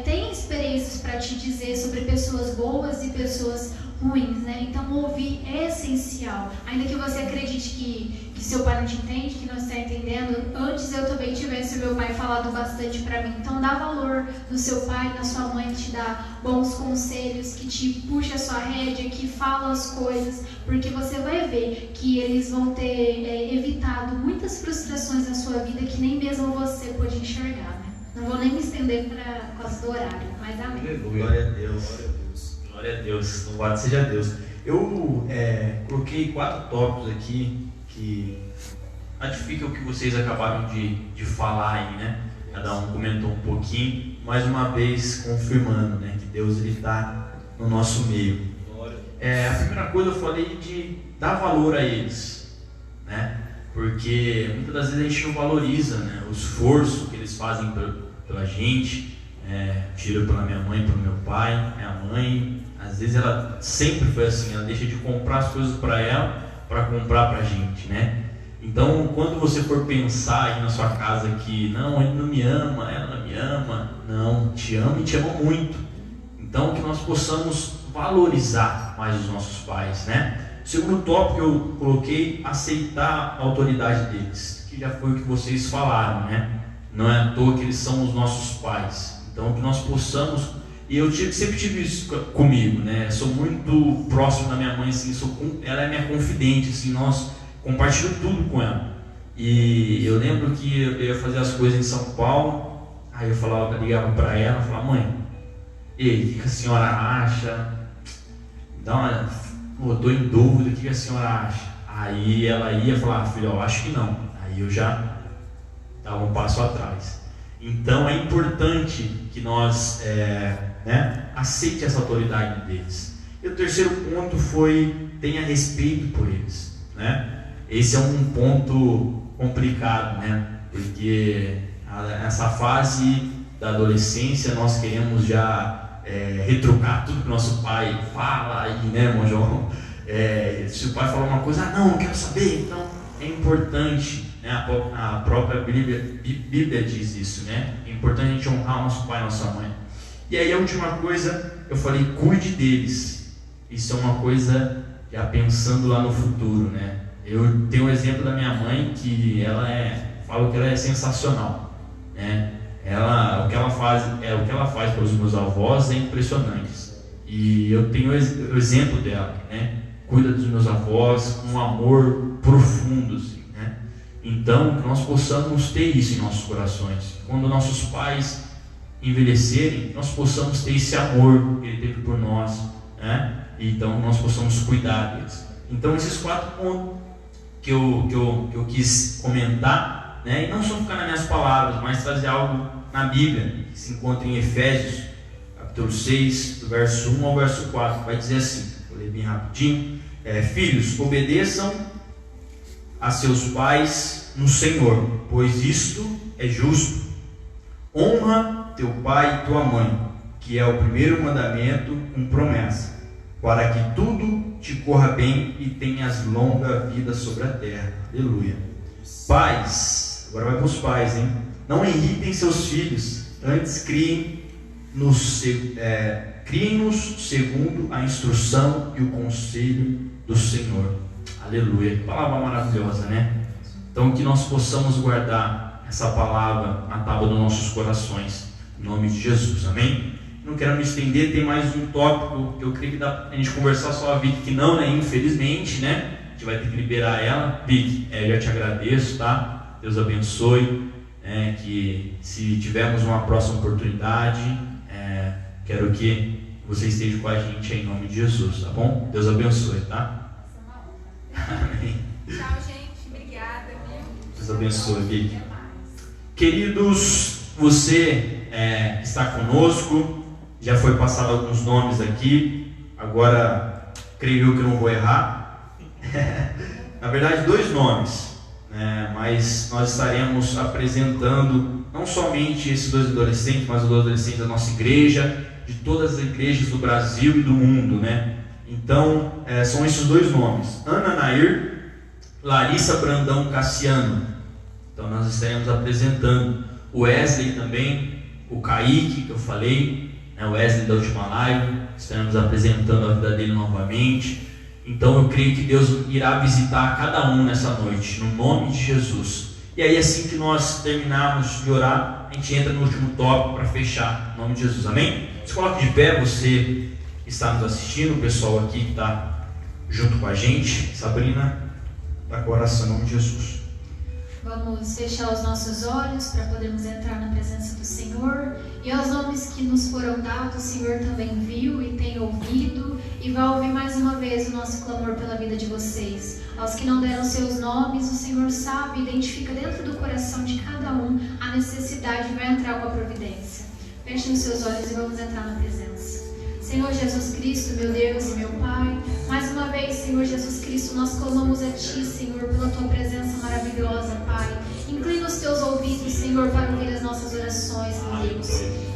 S6: têm experiências para te dizer sobre pessoas boas e pessoas ruins, né? Então ouvir é essencial. Ainda que você acredite que seu pai não te entende, que não está entendendo, antes eu também tivesse o meu pai falado bastante para mim. Então dá valor no seu pai, na sua mãe, que te dá bons conselhos, que te puxa a sua rédea, que fala as coisas, porque você vai ver que eles vão ter evitado muitas frustrações na sua vida que nem mesmo você pôde enxergar, né? Não vou nem me estender por causa do horário, mas amém.
S1: Glória a Deus. Glória a Deus. Louvado seja Deus. Eu coloquei 4 tópicos aqui que ratificam o que vocês acabaram de falar aí, né? Cada um comentou um pouquinho, mais uma vez confirmando, né, que Deus está no nosso meio. A primeira coisa eu falei de dar valor a eles, né? Porque muitas das vezes a gente não valoriza, né, o esforço que eles fazem pela gente. Tiro pela minha mãe, pelo meu pai. Minha mãe, às vezes ela sempre foi assim, ela deixa de comprar as coisas para ela para comprar pra gente, né? Então, quando você for pensar aí na sua casa que não, ele não me ama, ela não me ama, não, te ama e te ama muito. Então, que nós possamos valorizar mais os nossos pais, né? O segundo tópico que eu coloquei, aceitar a autoridade deles, que já foi o que vocês falaram, né? Não é à toa que eles são os nossos pais. Então, que nós possamos, e eu sempre tive isso comigo, né? Eu sou muito próximo da minha mãe, assim, ela é minha confidente, assim, nós compartilhamos tudo com ela. E eu lembro que eu ia fazer as coisas em São Paulo, aí eu ligava para ela, falava, mãe, ei, o que a senhora acha? Eu tô em dúvida, o que a senhora acha? Aí ela ia falar, filho, eu acho que não. Aí eu já dava um passo atrás. Então é importante que nós aceite essa autoridade deles. E o terceiro ponto foi tenha respeito por eles, né? Esse é um ponto complicado, né? Porque essa fase da adolescência nós queremos já retrucar tudo que nosso pai fala aí, né, irmão João? Se o pai falar uma coisa, não quero saber, então é importante, né? A própria Bíblia diz isso, né? É importante a gente honrar nosso pai e nossa mãe. E aí a última coisa, eu falei, cuide deles. Isso é uma coisa já pensando lá no futuro, né? Eu tenho um exemplo da minha mãe que falo que ela é sensacional, né? O que ela faz pelos meus avós é impressionante. E eu tenho o exemplo dela, né? Cuida dos meus avós com um amor profundo, assim, né? Então, que nós possamos ter isso em nossos corações. Quando nossos pais envelhecerem, nós possamos ter esse amor que ele teve por nós, né? Então, nós possamos cuidar deles. Então, esses 4 pontos que eu quis comentar, né? E não só ficar nas minhas palavras, mas trazer algo na Bíblia, que se encontra em Efésios, capítulo 6, do verso 1 ao verso 4, vai dizer assim, vou ler bem rapidinho: filhos, obedeçam a seus pais no Senhor, pois isto é justo. Honra teu pai e tua mãe, que é o primeiro mandamento com promessa, para que tudo te corra bem e tenhas longa vida sobre a terra. Aleluia. Pais, agora vai para os pais, hein? Não irritem seus filhos, antes criem-nos segundo a instrução e o conselho do Senhor. Aleluia. Que palavra maravilhosa, né? Então, que nós possamos guardar essa palavra na tábua dos nossos corações, em nome de Jesus, amém? Não quero me estender, tem mais um tópico que eu creio que dá pra gente conversar, só a Vicky que não, né? Infelizmente, né? A gente vai ter que liberar ela. Vicky, eu já te agradeço, tá? Deus abençoe. Que se tivermos uma próxima oportunidade, quero que você esteja com a gente aí, em nome de Jesus, tá bom? Deus abençoe, tá? Amém.
S8: Tchau, gente. Obrigada, viu?
S1: Deus abençoe, Vicky. Queridos, você está conosco, já foi passado alguns nomes aqui, agora creio eu que não vou errar. Na verdade, 2 nomes. Mas nós estaremos apresentando não somente esses 2 adolescentes, mas os adolescentes da nossa igreja, de todas as igrejas do Brasil e do mundo, né? Então, são esses 2 nomes: Ana Nair, Larissa Brandão Cassiano. Então nós estaremos apresentando o Wesley também, o Kaique, que eu falei, né? O Wesley da última live, estaremos apresentando a vida dele novamente. Então eu creio que Deus irá visitar cada um nessa noite, no nome de Jesus. E aí, assim que nós terminarmos de orar, a gente entra no último tópico para fechar, no nome de Jesus, amém? Se coloque de pé, você que está nos assistindo, o pessoal aqui que está junto com a gente. Sabrina, dá com a oração, em nome de Jesus.
S6: Vamos fechar os nossos olhos para podermos entrar na presença do Senhor. E aos nomes que nos foram dados, o Senhor também viu e tem ouvido e vai ouvir mais uma vez o nosso clamor pela vida de vocês. Aos que não deram seus nomes, o Senhor sabe, identifica dentro do coração de cada um a necessidade e vai entrar com a providência. Fechem os seus olhos e vamos entrar na presença. Senhor Jesus Cristo, meu Deus e meu Pai, mais uma vez, Senhor Jesus Cristo, nós clamamos a Ti, Senhor, pela Tua presença maravilhosa, Pai. Inclina os Teus ouvidos, Senhor, para ouvir as nossas orações, meu Deus.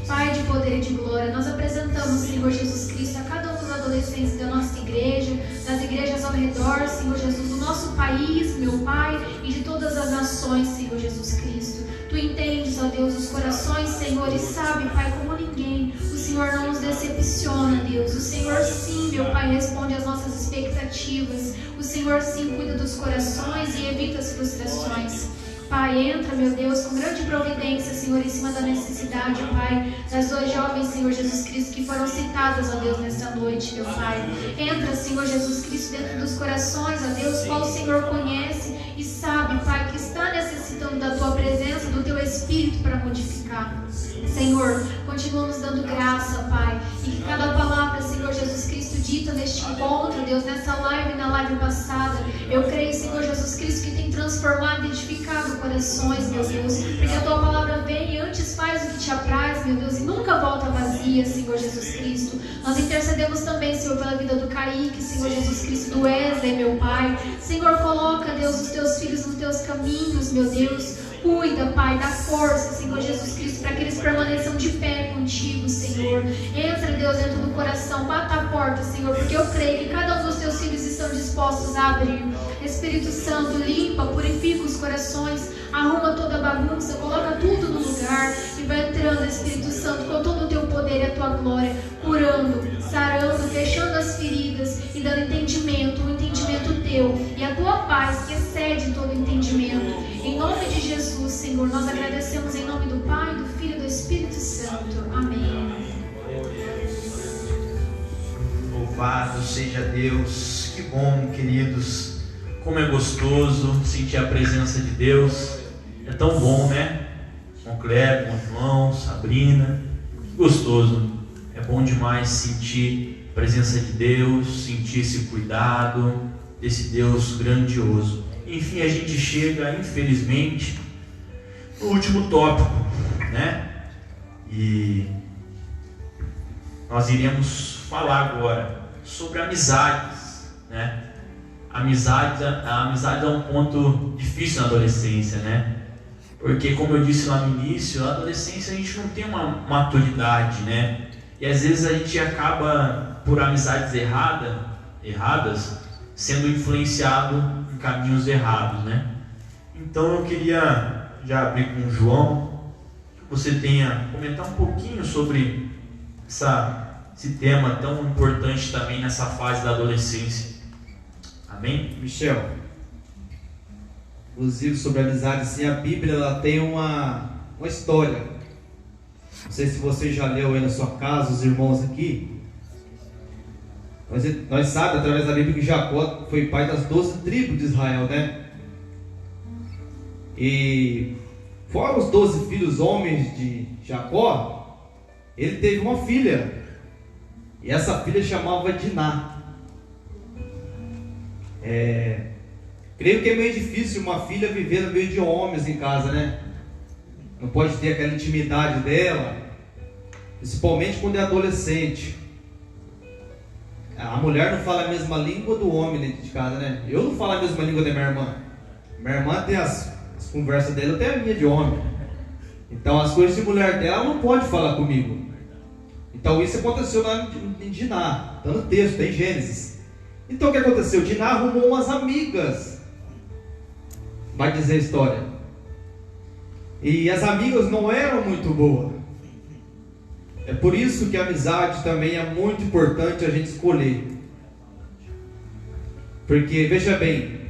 S6: Pai de poder e de glória, nós apresentamos, Senhor Jesus Cristo, a cada um dos adolescentes da nossa igreja, das igrejas ao redor, Senhor Jesus, do nosso país, meu Pai, e de todas as nações, Senhor Jesus Cristo. Tu entendes, ó Deus, os corações, Senhor, e sabe, Pai, como ninguém, o Senhor não nos decepciona, Deus. O Senhor, sim, meu Pai, responde às nossas expectativas. O Senhor, sim, cuida dos corações e evita as frustrações. Pai, entra, meu Deus, com grande providência, Senhor, em cima da necessidade, Pai, das 2 jovens, Senhor Jesus Cristo, que foram citadas, ó Deus, nesta noite, meu Pai. Entra, Senhor Jesus Cristo, dentro dos corações, ó Deus, qual o Senhor conhece e sabe, Pai, que está necessitando da Tua presença, do Teu Espírito para modificar. Senhor, continua nos dando graça, Pai, e que cada palavra, Senhor Jesus Cristo, dita neste encontro, Deus, nessa live e na live passada, eu creio, Senhor Jesus Cristo, que tem transformado e edificado corações, meu Deus, porque a Tua palavra vem e antes faz o que Te apraz, meu Deus, e nunca volta vazia, Senhor Jesus Cristo. Nós intercedemos também, Senhor, pela vida do Kaique, Senhor Jesus Cristo, do Wesley, meu Pai. Senhor, coloca, Deus, os Teus filhos nos Teus caminhos, meu Deus. Cuida, Pai, dá força, Senhor Jesus Cristo, para que eles permaneçam de pé contigo, Senhor. Entra, Deus, dentro do coração, bata a porta, Senhor, porque eu creio que cada um dos Teus filhos estão dispostos a abrir. Espírito Santo, limpa, purifica os corações, arruma toda a bagunça, coloca tudo no lugar e vai entrando, Espírito Santo, com todo o teu poder e a tua glória, curando, sarando, fechando as feridas e dando entendimento, o entendimento teu e a tua paz que excede todo entendimento. Em nome de Jesus, Senhor, nós agradecemos em nome do Pai, do Filho e do Espírito Santo. Amém.
S1: Louvado seja Deus. Que bom, queridos. Como é gostoso sentir a presença de Deus. É tão bom, né? Com Cleber, com João, Sabrina. Que gostoso. É bom demais sentir a presença de Deus, sentir esse cuidado desse Deus grandioso. Enfim, a gente chega, infelizmente, no último tópico, né? E nós iremos falar agora sobre amizades, né? A amizade é um ponto difícil na adolescência, né? Porque, como eu disse lá no início, na adolescência a gente não tem uma maturidade, né? E às vezes a gente acaba, por amizades erradas, sendo influenciado em caminhos errados, né? Então eu queria já abrir com o João, que você tenha comentar um pouquinho sobre esse tema tão importante também nessa fase da adolescência. Amém?
S5: Michel, inclusive sobre amizade, sim, a Bíblia ela tem uma história. Não sei se você já leu aí na sua casa, os irmãos aqui. Nós sabemos através da Bíblia que Jacó foi pai das 12 tribos de Israel, né? E fora os 12 filhos homens de Jacó, ele teve uma filha. E essa filha chamava Diná. Creio que é meio difícil uma filha viver no meio de homens em casa, né? Não pode ter aquela intimidade dela, principalmente quando é adolescente. A mulher não fala a mesma língua do homem dentro de casa, né? Eu não falo a mesma língua da minha irmã. Minha irmã tem as conversas dela, eu tenho a minha de homem. Então as coisas de mulher dela ela não pode falar comigo. Então isso aconteceu lá em Diná, está no texto, está em Gênesis. Então o que aconteceu? Diná arrumou umas amigas, vai dizer a história. E as amigas não eram muito boas. É por isso que a amizade também é muito importante a gente escolher. Porque, veja bem,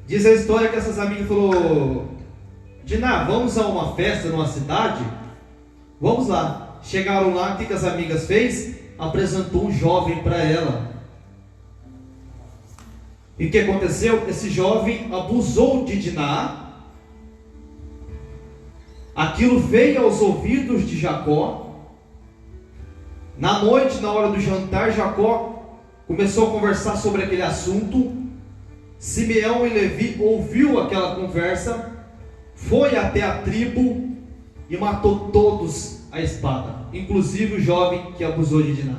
S5: diz a história que essas amigas falaram: Diná, vamos a uma festa numa cidade? Vamos lá. Chegaram lá, o que as amigas fez? Apresentou um jovem para ela. E o que aconteceu? Esse jovem abusou de Diná. Aquilo veio aos ouvidos de Jacó. Na noite, na hora do jantar, Jacó começou a conversar sobre aquele assunto. Simeão e Levi ouviu aquela conversa, foi até a tribo e matou todos a espada, inclusive o jovem que abusou de Diná.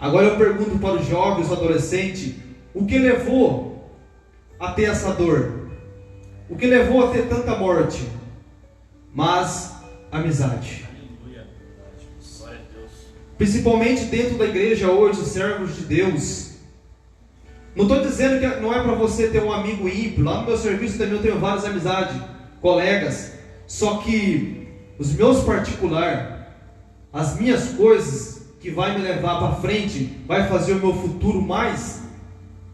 S5: Agora eu pergunto para os jovens, os adolescentes, o que levou a ter essa dor? O que levou a ter tanta morte? Mas amizade. Principalmente dentro da igreja hoje, os servos de Deus. Não estou dizendo que não é para você ter um amigo ímpio. Lá no meu serviço também eu tenho várias amizades, colegas. Só que os meus particulares, as minhas coisas que vai me levar para frente, vai fazer o meu futuro mais,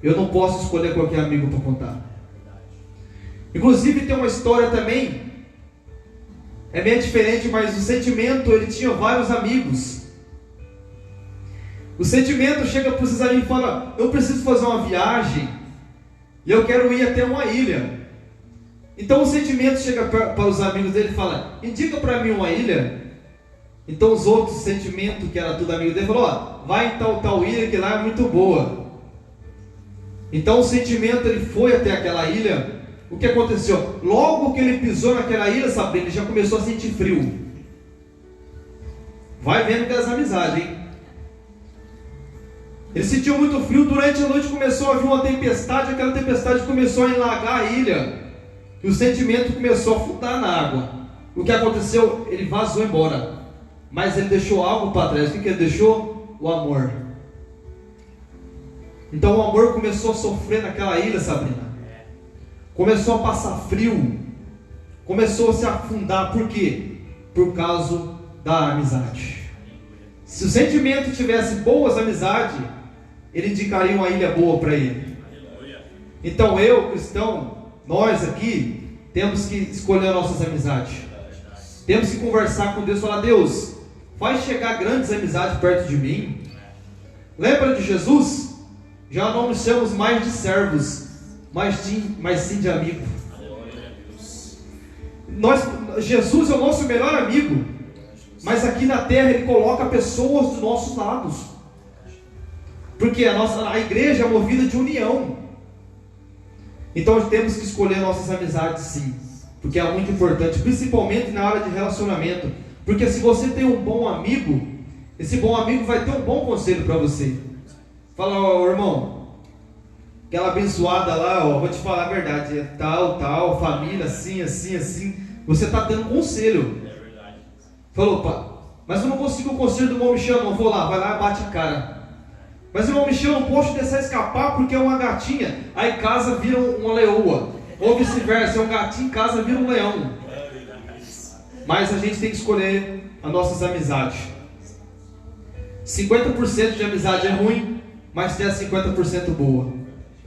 S5: eu não posso escolher qualquer amigo para contar. Inclusive tem uma história também, é meio diferente, mas o Sentimento, ele tinha vários amigos. O Sentimento chega para os amigos e fala: eu preciso fazer uma viagem e eu quero ir até uma ilha. Então o Sentimento chega para os amigos dele e fala: indica para mim uma ilha. Então os outros Sentimentos, que era tudo amigo dele, falou: vai em tal ilha que lá é muito boa. Então o Sentimento ele foi até aquela ilha. O que aconteceu? Logo que ele pisou naquela ilha, sabe, ele já começou a sentir frio. Vai vendo que é as amizades, hein? Ele sentiu muito frio. Durante a noite começou a vir uma tempestade. Aquela tempestade começou a enlagar a ilha e o Sentimento começou a afundar na água. O que aconteceu? Ele vazou embora, mas ele deixou algo para trás. O que ele deixou? O amor. Então o amor começou a sofrer naquela ilha, Sabrina. Começou a passar frio. Começou a se afundar. Por quê? Por causa da amizade. Se o sentimento tivesse boas amizades, ele indicaria uma ilha boa para ele. Então eu, cristão, nós aqui, temos que escolher nossas amizades. Temos que conversar com Deus e falar: Deus, faz chegar grandes amizades perto de mim. Lembra de Jesus? Já não nos chamamos mais de servos, mas sim de amigo. Jesus é o nosso melhor amigo, mas aqui na terra Ele coloca pessoas dos nossos lados, porque a igreja é movida de união. Então temos que escolher nossas amizades, sim, porque é muito importante, principalmente na área de relacionamento. Porque se você tem um bom amigo, esse bom amigo vai ter um bom conselho para você. Fala: ó, irmão, aquela abençoada lá, ó, vou te falar a verdade, é tal, família, assim. Você está dando conselho. Falou: pá, mas eu não consigo o conselho do irmão Michel, não. Vou lá, vai lá e bate a cara. Mas o irmão Michel, não posso deixar escapar porque é uma gatinha. Aí casa vira uma leoa. Ou vice-versa, é um gatinho em casa vira um leão. Mas a gente tem que escolher as nossas amizades. 50% de amizade é ruim, mas tem a 50% boa.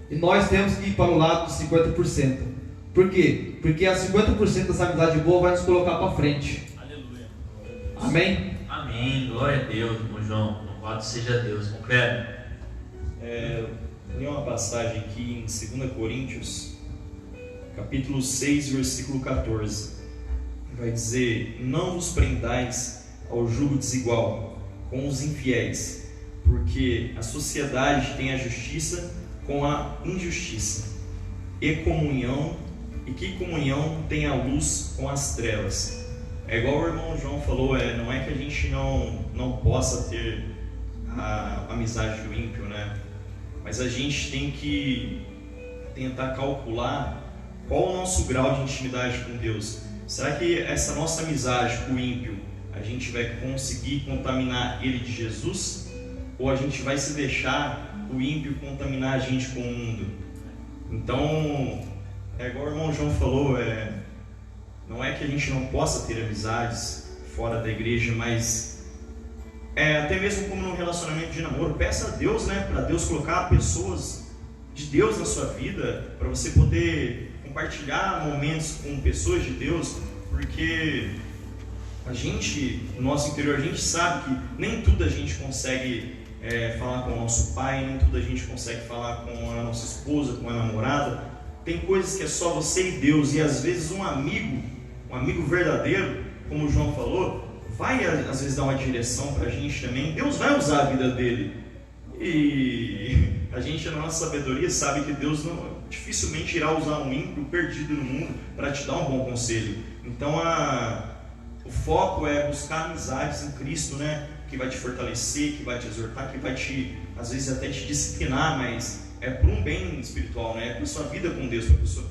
S5: E nós temos que ir para o lado dos 50%. Por quê? Porque a 50% das amizades boas vai nos colocar para frente.
S1: Aleluia.
S5: Amém?
S1: Amém. Glória a Deus, irmão João. Louvado seja Deus. Concreto.
S7: Li uma passagem aqui em 2 Coríntios, capítulo 6, versículo 14. Vai dizer: não vos prendais ao jugo desigual com os infiéis, porque a sociedade tem a justiça com a injustiça, e que comunhão tem a luz com as trevas. É igual o irmão João falou, não é que a gente não possa ter a amizade do ímpio, né? Mas a gente tem que tentar calcular qual o nosso grau de intimidade com Deus. Será que essa nossa amizade com o ímpio, a gente vai conseguir contaminar ele de Jesus? Ou a gente vai se deixar o ímpio contaminar a gente com o mundo? Então, é igual o irmão João falou, não é que a gente não possa ter amizades fora da igreja, mas até mesmo como num relacionamento de namoro, peça a Deus, né, para Deus colocar pessoas de Deus na sua vida, para você poder compartilhar momentos com pessoas de Deus, porque a gente, no nosso interior, a gente sabe que nem tudo a gente consegue falar com o nosso pai, nem tudo a gente consegue falar com a nossa esposa, com a namorada. Tem coisas que é só você e Deus, e às vezes um amigo verdadeiro, como o João falou, vai às vezes dar uma direção para a gente também. Deus vai usar a vida dele, e a gente, na nossa sabedoria, sabe que Deus dificilmente irá usar um ímpio perdido no mundo para te dar um bom conselho. Então o foco é buscar amizades em Cristo, né? Que vai te fortalecer, que vai te exortar, que vai te, às vezes até te disciplinar, mas é para um bem espiritual, né? É para a sua vida com Deus,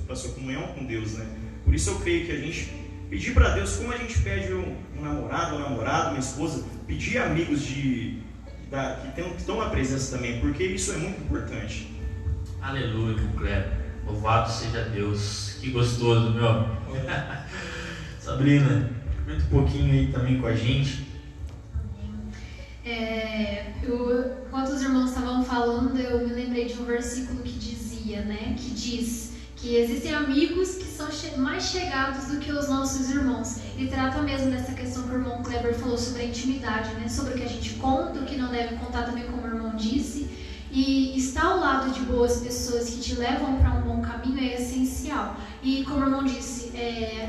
S7: para a sua comunhão com Deus, né? Por isso eu creio que a gente pedir para Deus, como a gente pede um namorado, uma esposa, pedir amigos que estão na presença também, porque isso é muito importante.
S1: Aleluia, Cleber. Louvado seja Deus. Que gostoso, meu. Sabrina, comenta um pouquinho aí também com a gente.
S6: Enquanto os irmãos estavam falando, eu me lembrei de um versículo que dizia, né? Que diz que existem amigos que são mais chegados do que os nossos irmãos. E trata mesmo dessa questão que o irmão Kleber falou sobre a intimidade, né? Sobre o que a gente conta, o que não deve contar também, como o irmão disse. E estar ao lado de boas pessoas que te levam para um bom caminho é essencial. E como o irmão disse,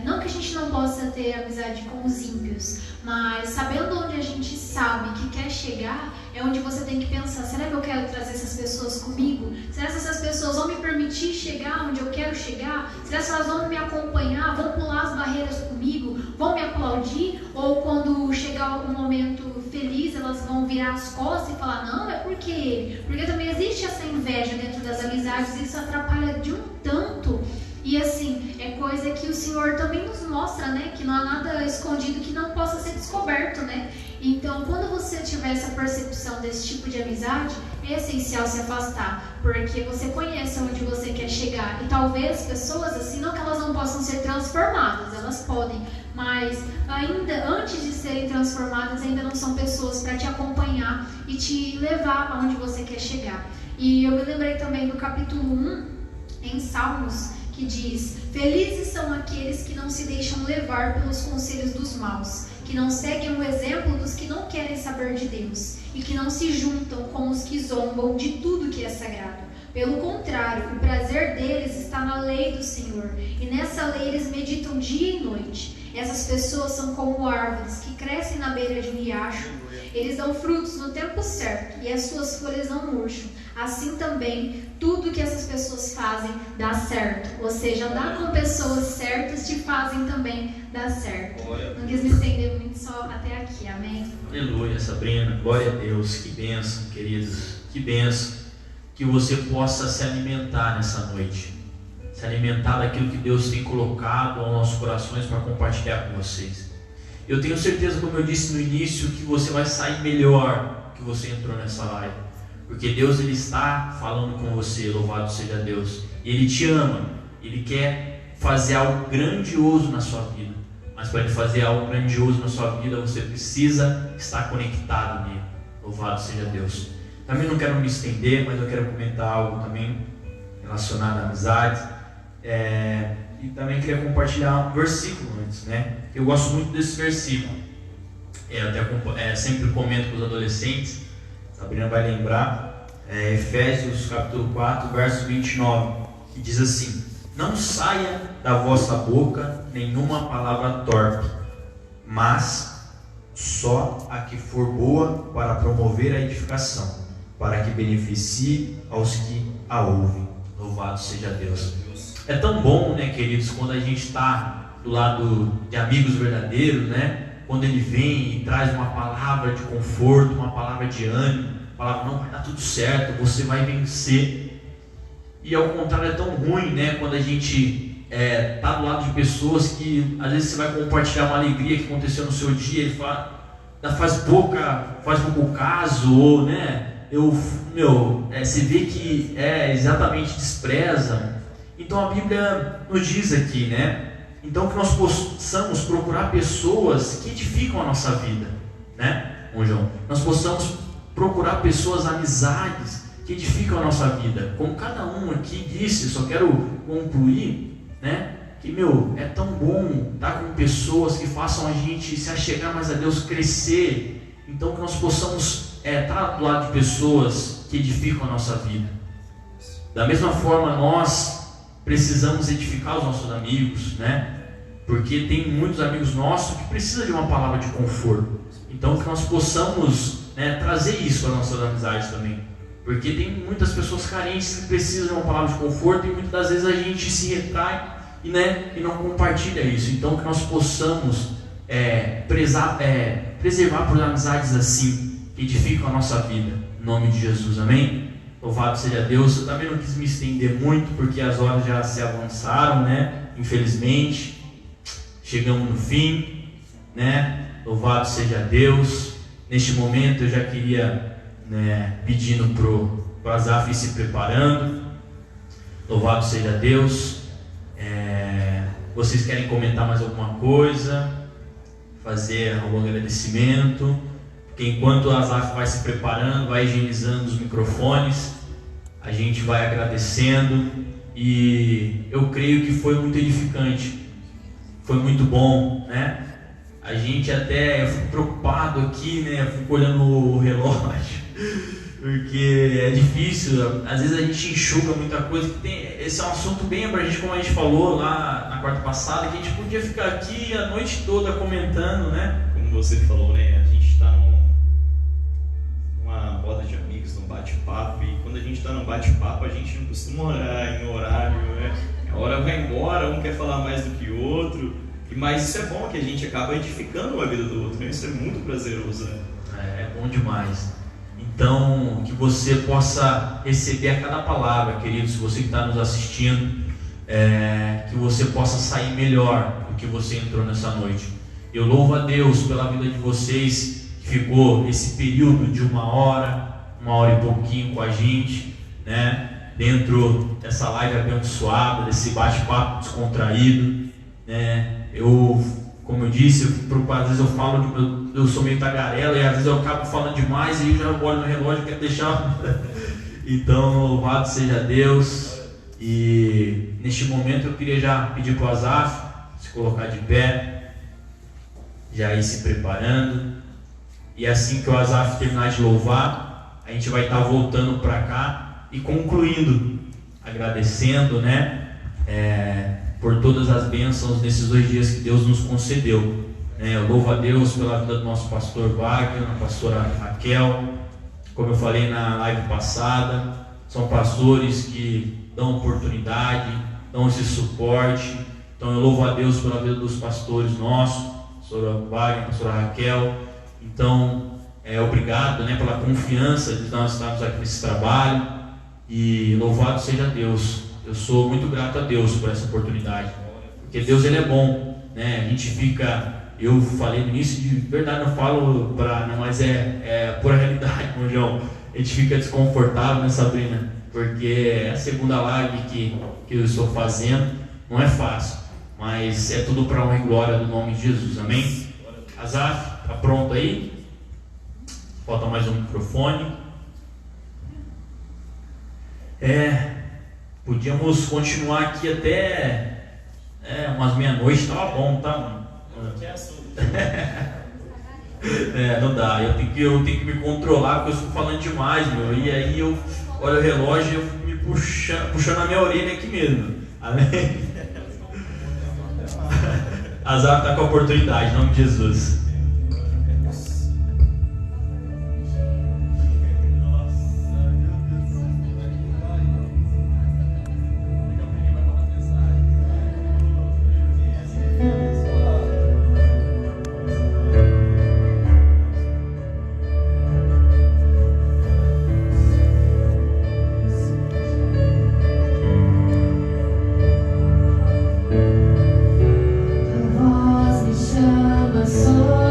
S6: não que a gente não possa ter amizade com os ímpios, mas sabendo onde a gente sabe que quer chegar, é onde você tem que pensar: será que eu quero trazer essas pessoas comigo? Será que essas pessoas vão me permitir chegar onde eu quero chegar? Será que elas vão me acompanhar? Vão pular as barreiras comigo? Vão me aplaudir? Ou quando chegar um momento feliz, elas vão virar as costas e falar: não, é porque ele. Porque também existe essa inveja dentro das amizades, e isso atrapalha de um tanto. E assim, é coisa que o Senhor também nos mostra, né? Que não há nada escondido que não possa ser descoberto, né? Então, quando você tiver essa percepção desse tipo de amizade, é essencial se afastar, porque você conhece onde você quer chegar. E talvez pessoas assim, não que elas não possam ser transformadas, elas podem, mas ainda antes de serem transformadas, ainda não são pessoas para te acompanhar e te levar aonde você quer chegar. E eu me lembrei também do capítulo 1 em Salmos, que diz: felizes são aqueles que não se deixam levar pelos conselhos dos maus, que não seguem o exemplo dos que não querem saber de Deus, e que não se juntam com os que zombam de tudo que é sagrado. Pelo contrário, o prazer deles está na lei do Senhor, e nessa lei eles meditam dia e noite. Essas pessoas são como árvores que crescem na beira de um riacho. Eles dão frutos no tempo certo, e as suas folhas não murcham. Assim também, tudo que essas pessoas fazem dá certo. Ou seja, andar com pessoas certas te fazem também dar certo. Não quis me estender muito, só até aqui, amém?
S1: Aleluia, Sabrina, glória a Deus, que bênção, queridos, que bênção, que você possa se alimentar nessa noite, se alimentar daquilo que Deus tem colocado aos nossos corações para compartilhar com vocês. Eu tenho certeza, como eu disse no início, que você vai sair melhor que você entrou nessa live, porque Deus, Ele está falando com você, louvado seja Deus, Ele te ama, Ele quer fazer algo grandioso na sua vida, mas para Ele fazer algo grandioso na sua vida, você precisa estar conectado nele, louvado seja Deus. Também não quero me estender, mas eu quero comentar algo também relacionado à amizade, e também queria compartilhar um versículo antes, né? Eu gosto muito desse versículo, eu até sempre comento com os adolescentes, Sabrina vai lembrar, Efésios capítulo 4, verso 29, que diz assim: não saia da vossa boca nenhuma palavra torpe, mas só a que for boa para promover a edificação, para que beneficie aos que a ouvem. Louvado seja Deus. É tão bom, né, queridos, quando a gente está do lado de amigos verdadeiros, né? Quando ele vem e traz uma palavra de conforto, uma palavra de ânimo, palavra: não, vai dar tudo certo, você vai vencer. E ao contrário, é tão ruim, né, quando a gente está do lado de pessoas que às vezes você vai compartilhar uma alegria que aconteceu no seu dia, ele faz pouco caso, ou, né, você vê que exatamente despreza. Então a Bíblia nos diz aqui, né? Então que nós possamos procurar pessoas que edificam a nossa vida, né? Bom, João, nós possamos procurar pessoas, amizades que edificam a nossa vida. Como cada um aqui disse, só quero concluir, né? Que, é tão bom estar com pessoas que façam a gente se achegar mais a Deus, crescer. Então que nós possamos estar do lado de pessoas que edificam a nossa vida. Da mesma forma, nós precisamos edificar os nossos amigos, né? Porque tem muitos amigos nossos que precisam de uma palavra de conforto. Então que nós possamos, né, trazer isso para as nossas amizades também. Porque tem muitas pessoas carentes que precisam de uma palavra de conforto, e muitas das vezes a gente se retrai e não compartilha isso. Então que nós possamos preservar por amizades assim, que edificam a nossa vida, em nome de Jesus, amém? Louvado seja Deus. Eu também não quis me estender muito, porque as horas já se avançaram, né? Infelizmente, chegamos no fim, né? Louvado seja Deus. Neste momento eu já queria, né, pedindo pro Azaf ir se preparando. Louvado seja Deus. Vocês querem comentar mais alguma coisa? Fazer algum agradecimento? Porque enquanto o Azaf vai se preparando, vai higienizando os microfones, a gente vai agradecendo, e eu creio que foi muito edificante, foi muito bom, né? A gente eu fico preocupado aqui, né? Eu fico olhando o relógio, porque é difícil, às vezes a gente enxuga muita coisa. Esse é um assunto bem abrangente, como a gente falou lá na quarta passada, que a gente podia ficar aqui a noite toda comentando, né?
S7: Como você falou, né? A gente está numa roda de amigos, num bate-papo, e quando a gente está num bate-papo, a gente não costuma orar em horário, né? A hora vai embora, um quer falar mais do que o outro, mas isso é bom, que a gente acaba edificando a vida do outro, né? Isso é muito prazeroso, né?
S1: É bom demais. Então, que você possa receber a cada palavra, querido, se você que está nos assistindo, que você possa sair melhor do que você entrou nessa noite. Eu louvo a Deus pela vida de vocês, que ficou esse período de 1 hora, uma hora e pouquinho com a gente, né? Dentro dessa live abençoada, desse bate-papo descontraído, né? Como eu disse, às vezes eu falo, eu sou meio tagarela e às vezes eu acabo falando demais e já olho no relógio e quero deixar. Então, louvado seja Deus. E neste momento eu queria já pedir para o Azaf se colocar de pé, já ir se preparando. E assim que o Azaf terminar de louvar, a gente vai estar voltando para cá e concluindo, agradecendo, né? Por todas as bênçãos nesses 2 dias que Deus nos concedeu. Eu louvo a Deus pela vida do nosso pastor Wagner, da pastora Raquel. Como eu falei na live passada, são pastores que dão oportunidade, dão esse suporte. Então eu louvo a Deus pela vida dos pastores nossos, pastora Wagner, pastora Raquel. Então, obrigado, né, pela confiança de nós estarmos aqui nesse trabalho. E louvado seja Deus. Eu sou muito grato a Deus por essa oportunidade, porque Deus, Ele é bom, né? A gente fica, eu falei no início, de verdade, não falo mas é pura realidade, meu João. A gente fica desconfortável, né, Sabrina? Porque é a segunda live que eu estou fazendo, não é fácil, mas é tudo para honra e glória do nome de Jesus, amém? Azaf, está pronto aí? Falta mais um microfone. Podíamos continuar aqui até umas meia-noite, estava bom, tá, mano? Não dá, eu tenho que me controlar, porque eu estou falando demais, meu. E aí eu olho o relógio e eu fico me puxando a minha orelha aqui mesmo. Amém? Azar está com a oportunidade, em nome de Jesus.
S3: Voz me chama, sou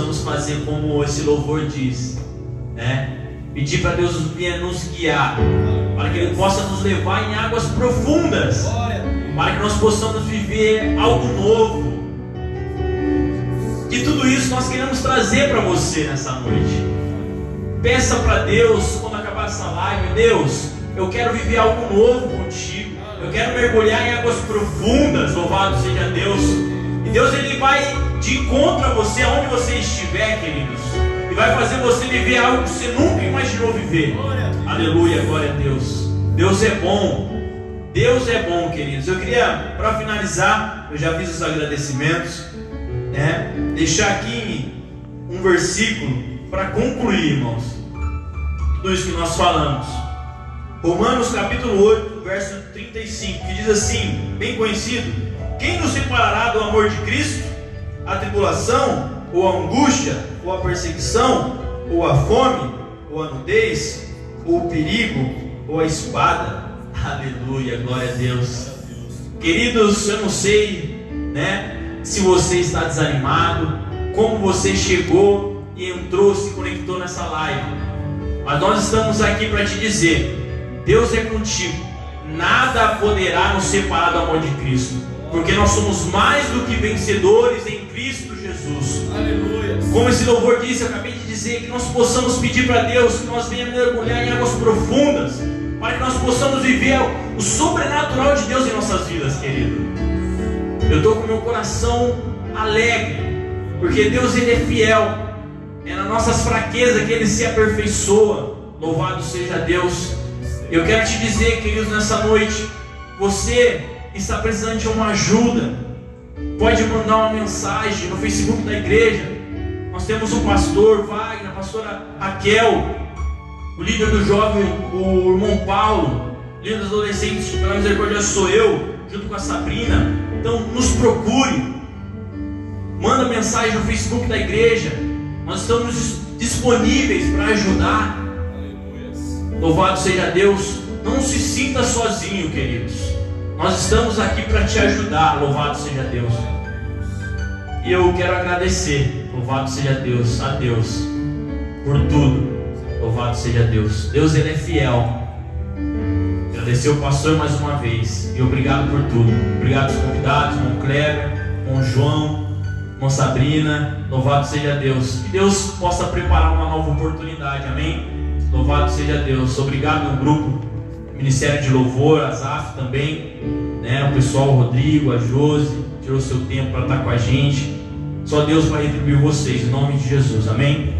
S1: possamos fazer como esse louvor diz, né? Pedir para Deus nos guiar, para que Ele possa nos levar em águas profundas, para que nós possamos viver algo novo. E tudo isso nós queremos trazer para você nessa noite. Peça para Deus, quando acabar essa live: Deus, eu quero viver algo novo contigo, eu quero mergulhar em águas profundas. Louvado seja Deus. E Deus, Ele vai de encontro a você, aonde você estiver, queridos, e vai fazer você viver algo que você nunca imaginou viver. Aleluia, glória a Deus. Deus é bom. Deus é bom, queridos. Eu queria, para finalizar, eu já fiz os agradecimentos, né? Deixar aqui um versículo para concluir, irmãos, tudo isso que nós falamos. Romanos capítulo 8, verso 35, que diz assim, bem conhecido: quem nos separará do amor de Cristo? A tribulação, ou a angústia, ou a perseguição, ou a fome, ou a nudez, ou o perigo, ou a espada. Aleluia, glória a Deus. Queridos, eu não sei, né, se você está desanimado, como você chegou e entrou, se conectou nessa live, mas nós estamos aqui para te dizer: Deus é contigo, nada poderá nos separar do amor de Cristo, porque nós somos mais do que vencedores em Cristo Jesus. Aleluia. Como esse louvor disse, eu acabei de dizer, que nós possamos pedir para Deus que nós venhamos mergulhar em águas profundas, para que nós possamos viver o sobrenatural de Deus em nossas vidas, querido. Eu estou com o meu coração alegre, porque Deus, Ele é fiel. É nas nossas fraquezas que Ele se aperfeiçoa. Louvado seja Deus. Eu quero te dizer, queridos, nessa noite, você está precisando de uma ajuda, pode mandar uma mensagem no Facebook da igreja. Nós temos o pastor Wagner, a pastora Raquel, o líder do jovem, o irmão Paulo, líder dos adolescentes pela misericórdia sou eu, junto com a Sabrina. Então nos procure, manda mensagem no Facebook da igreja. Nós estamos disponíveis para ajudar. Louvado seja Deus. Não se sinta sozinho, queridos. Nós estamos aqui para te ajudar. Louvado seja Deus. E eu quero agradecer, louvado seja Deus, a Deus por tudo. Louvado seja Deus. Deus, Ele é fiel. Agradecer o pastor mais uma vez. E obrigado por tudo. Obrigado aos convidados, irmão Kleber, irmão João, irmã Sabrina. Louvado seja Deus. Que Deus possa preparar uma nova oportunidade. Amém? Louvado seja Deus. Obrigado ao grupo Ministério de Louvor, a Zaf também, né? O pessoal, o Rodrigo, a Josi, tirou seu tempo para estar com a gente. Só Deus vai retribuir vocês, em nome de Jesus. Amém?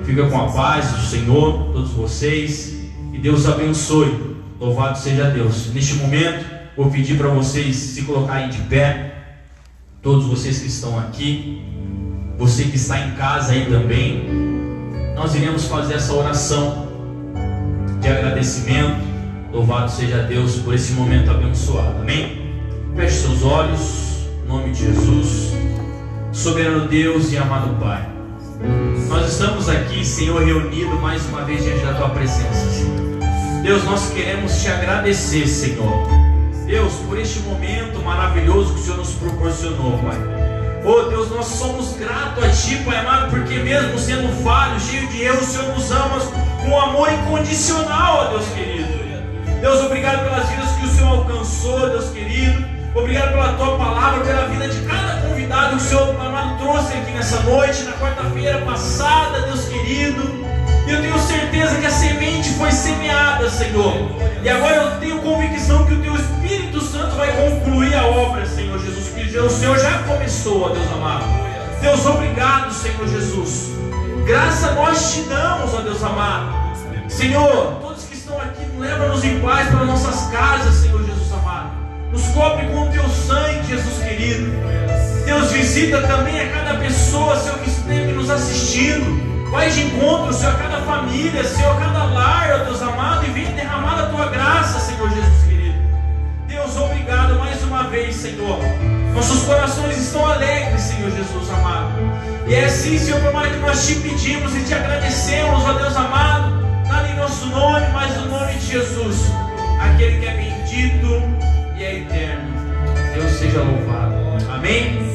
S1: Fica com a paz do Senhor, todos vocês, e Deus abençoe. Louvado seja Deus. Neste momento, vou pedir para vocês se colocarem de pé. Todos vocês que estão aqui, você que está em casa aí também, nós iremos fazer essa oração de agradecimento. Louvado seja Deus por esse momento abençoado. Amém? Feche seus olhos, em nome de Jesus. Soberano Deus e amado Pai, nós estamos aqui, Senhor, reunidos mais uma vez diante da Tua presença, Senhor. Deus, nós queremos Te agradecer, Senhor. Deus, por este momento maravilhoso que o Senhor nos proporcionou, Pai. Oh Deus, nós somos gratos a Ti, Pai amado, porque mesmo sendo falho, cheio de erros, o Senhor nos ama com amor incondicional, ó Deus querido. Deus, obrigado pelas vidas que o Senhor alcançou, Deus querido. Obrigado pela Tua palavra, pela vida de cada convidado que o Senhor amado trouxe aqui nessa noite, na quarta-feira passada, Deus querido. E eu tenho certeza que a semente foi semeada, Senhor. E agora eu tenho convicção que o Teu Espírito Santo vai concluir a obra, Senhor Jesus, que o Senhor já começou, ó Deus amado. Deus, obrigado, Senhor Jesus. Graça nós Te damos, ó Deus amado. Senhor, todos que estão aqui, leva-nos em paz para nossas casas, Senhor Jesus amado. Nos cobre com o Teu sangue, Jesus querido. Deus, visita também a cada pessoa, Senhor, que esteve nos assistindo. Vai de encontro, Senhor, a cada família, Senhor, a cada lar, ó Deus amado, e venha derramar a Tua graça, Senhor Jesus querido. Deus, obrigado mais uma vez, Senhor. Nossos corações estão alegres, Senhor Jesus amado. E é assim, Senhor, por mais que nós Te pedimos e Te agradecemos, ó Deus amado, nada em nosso nome, mas no nome de Jesus, aquele que é bendito e é eterno. Deus seja louvado. Amém?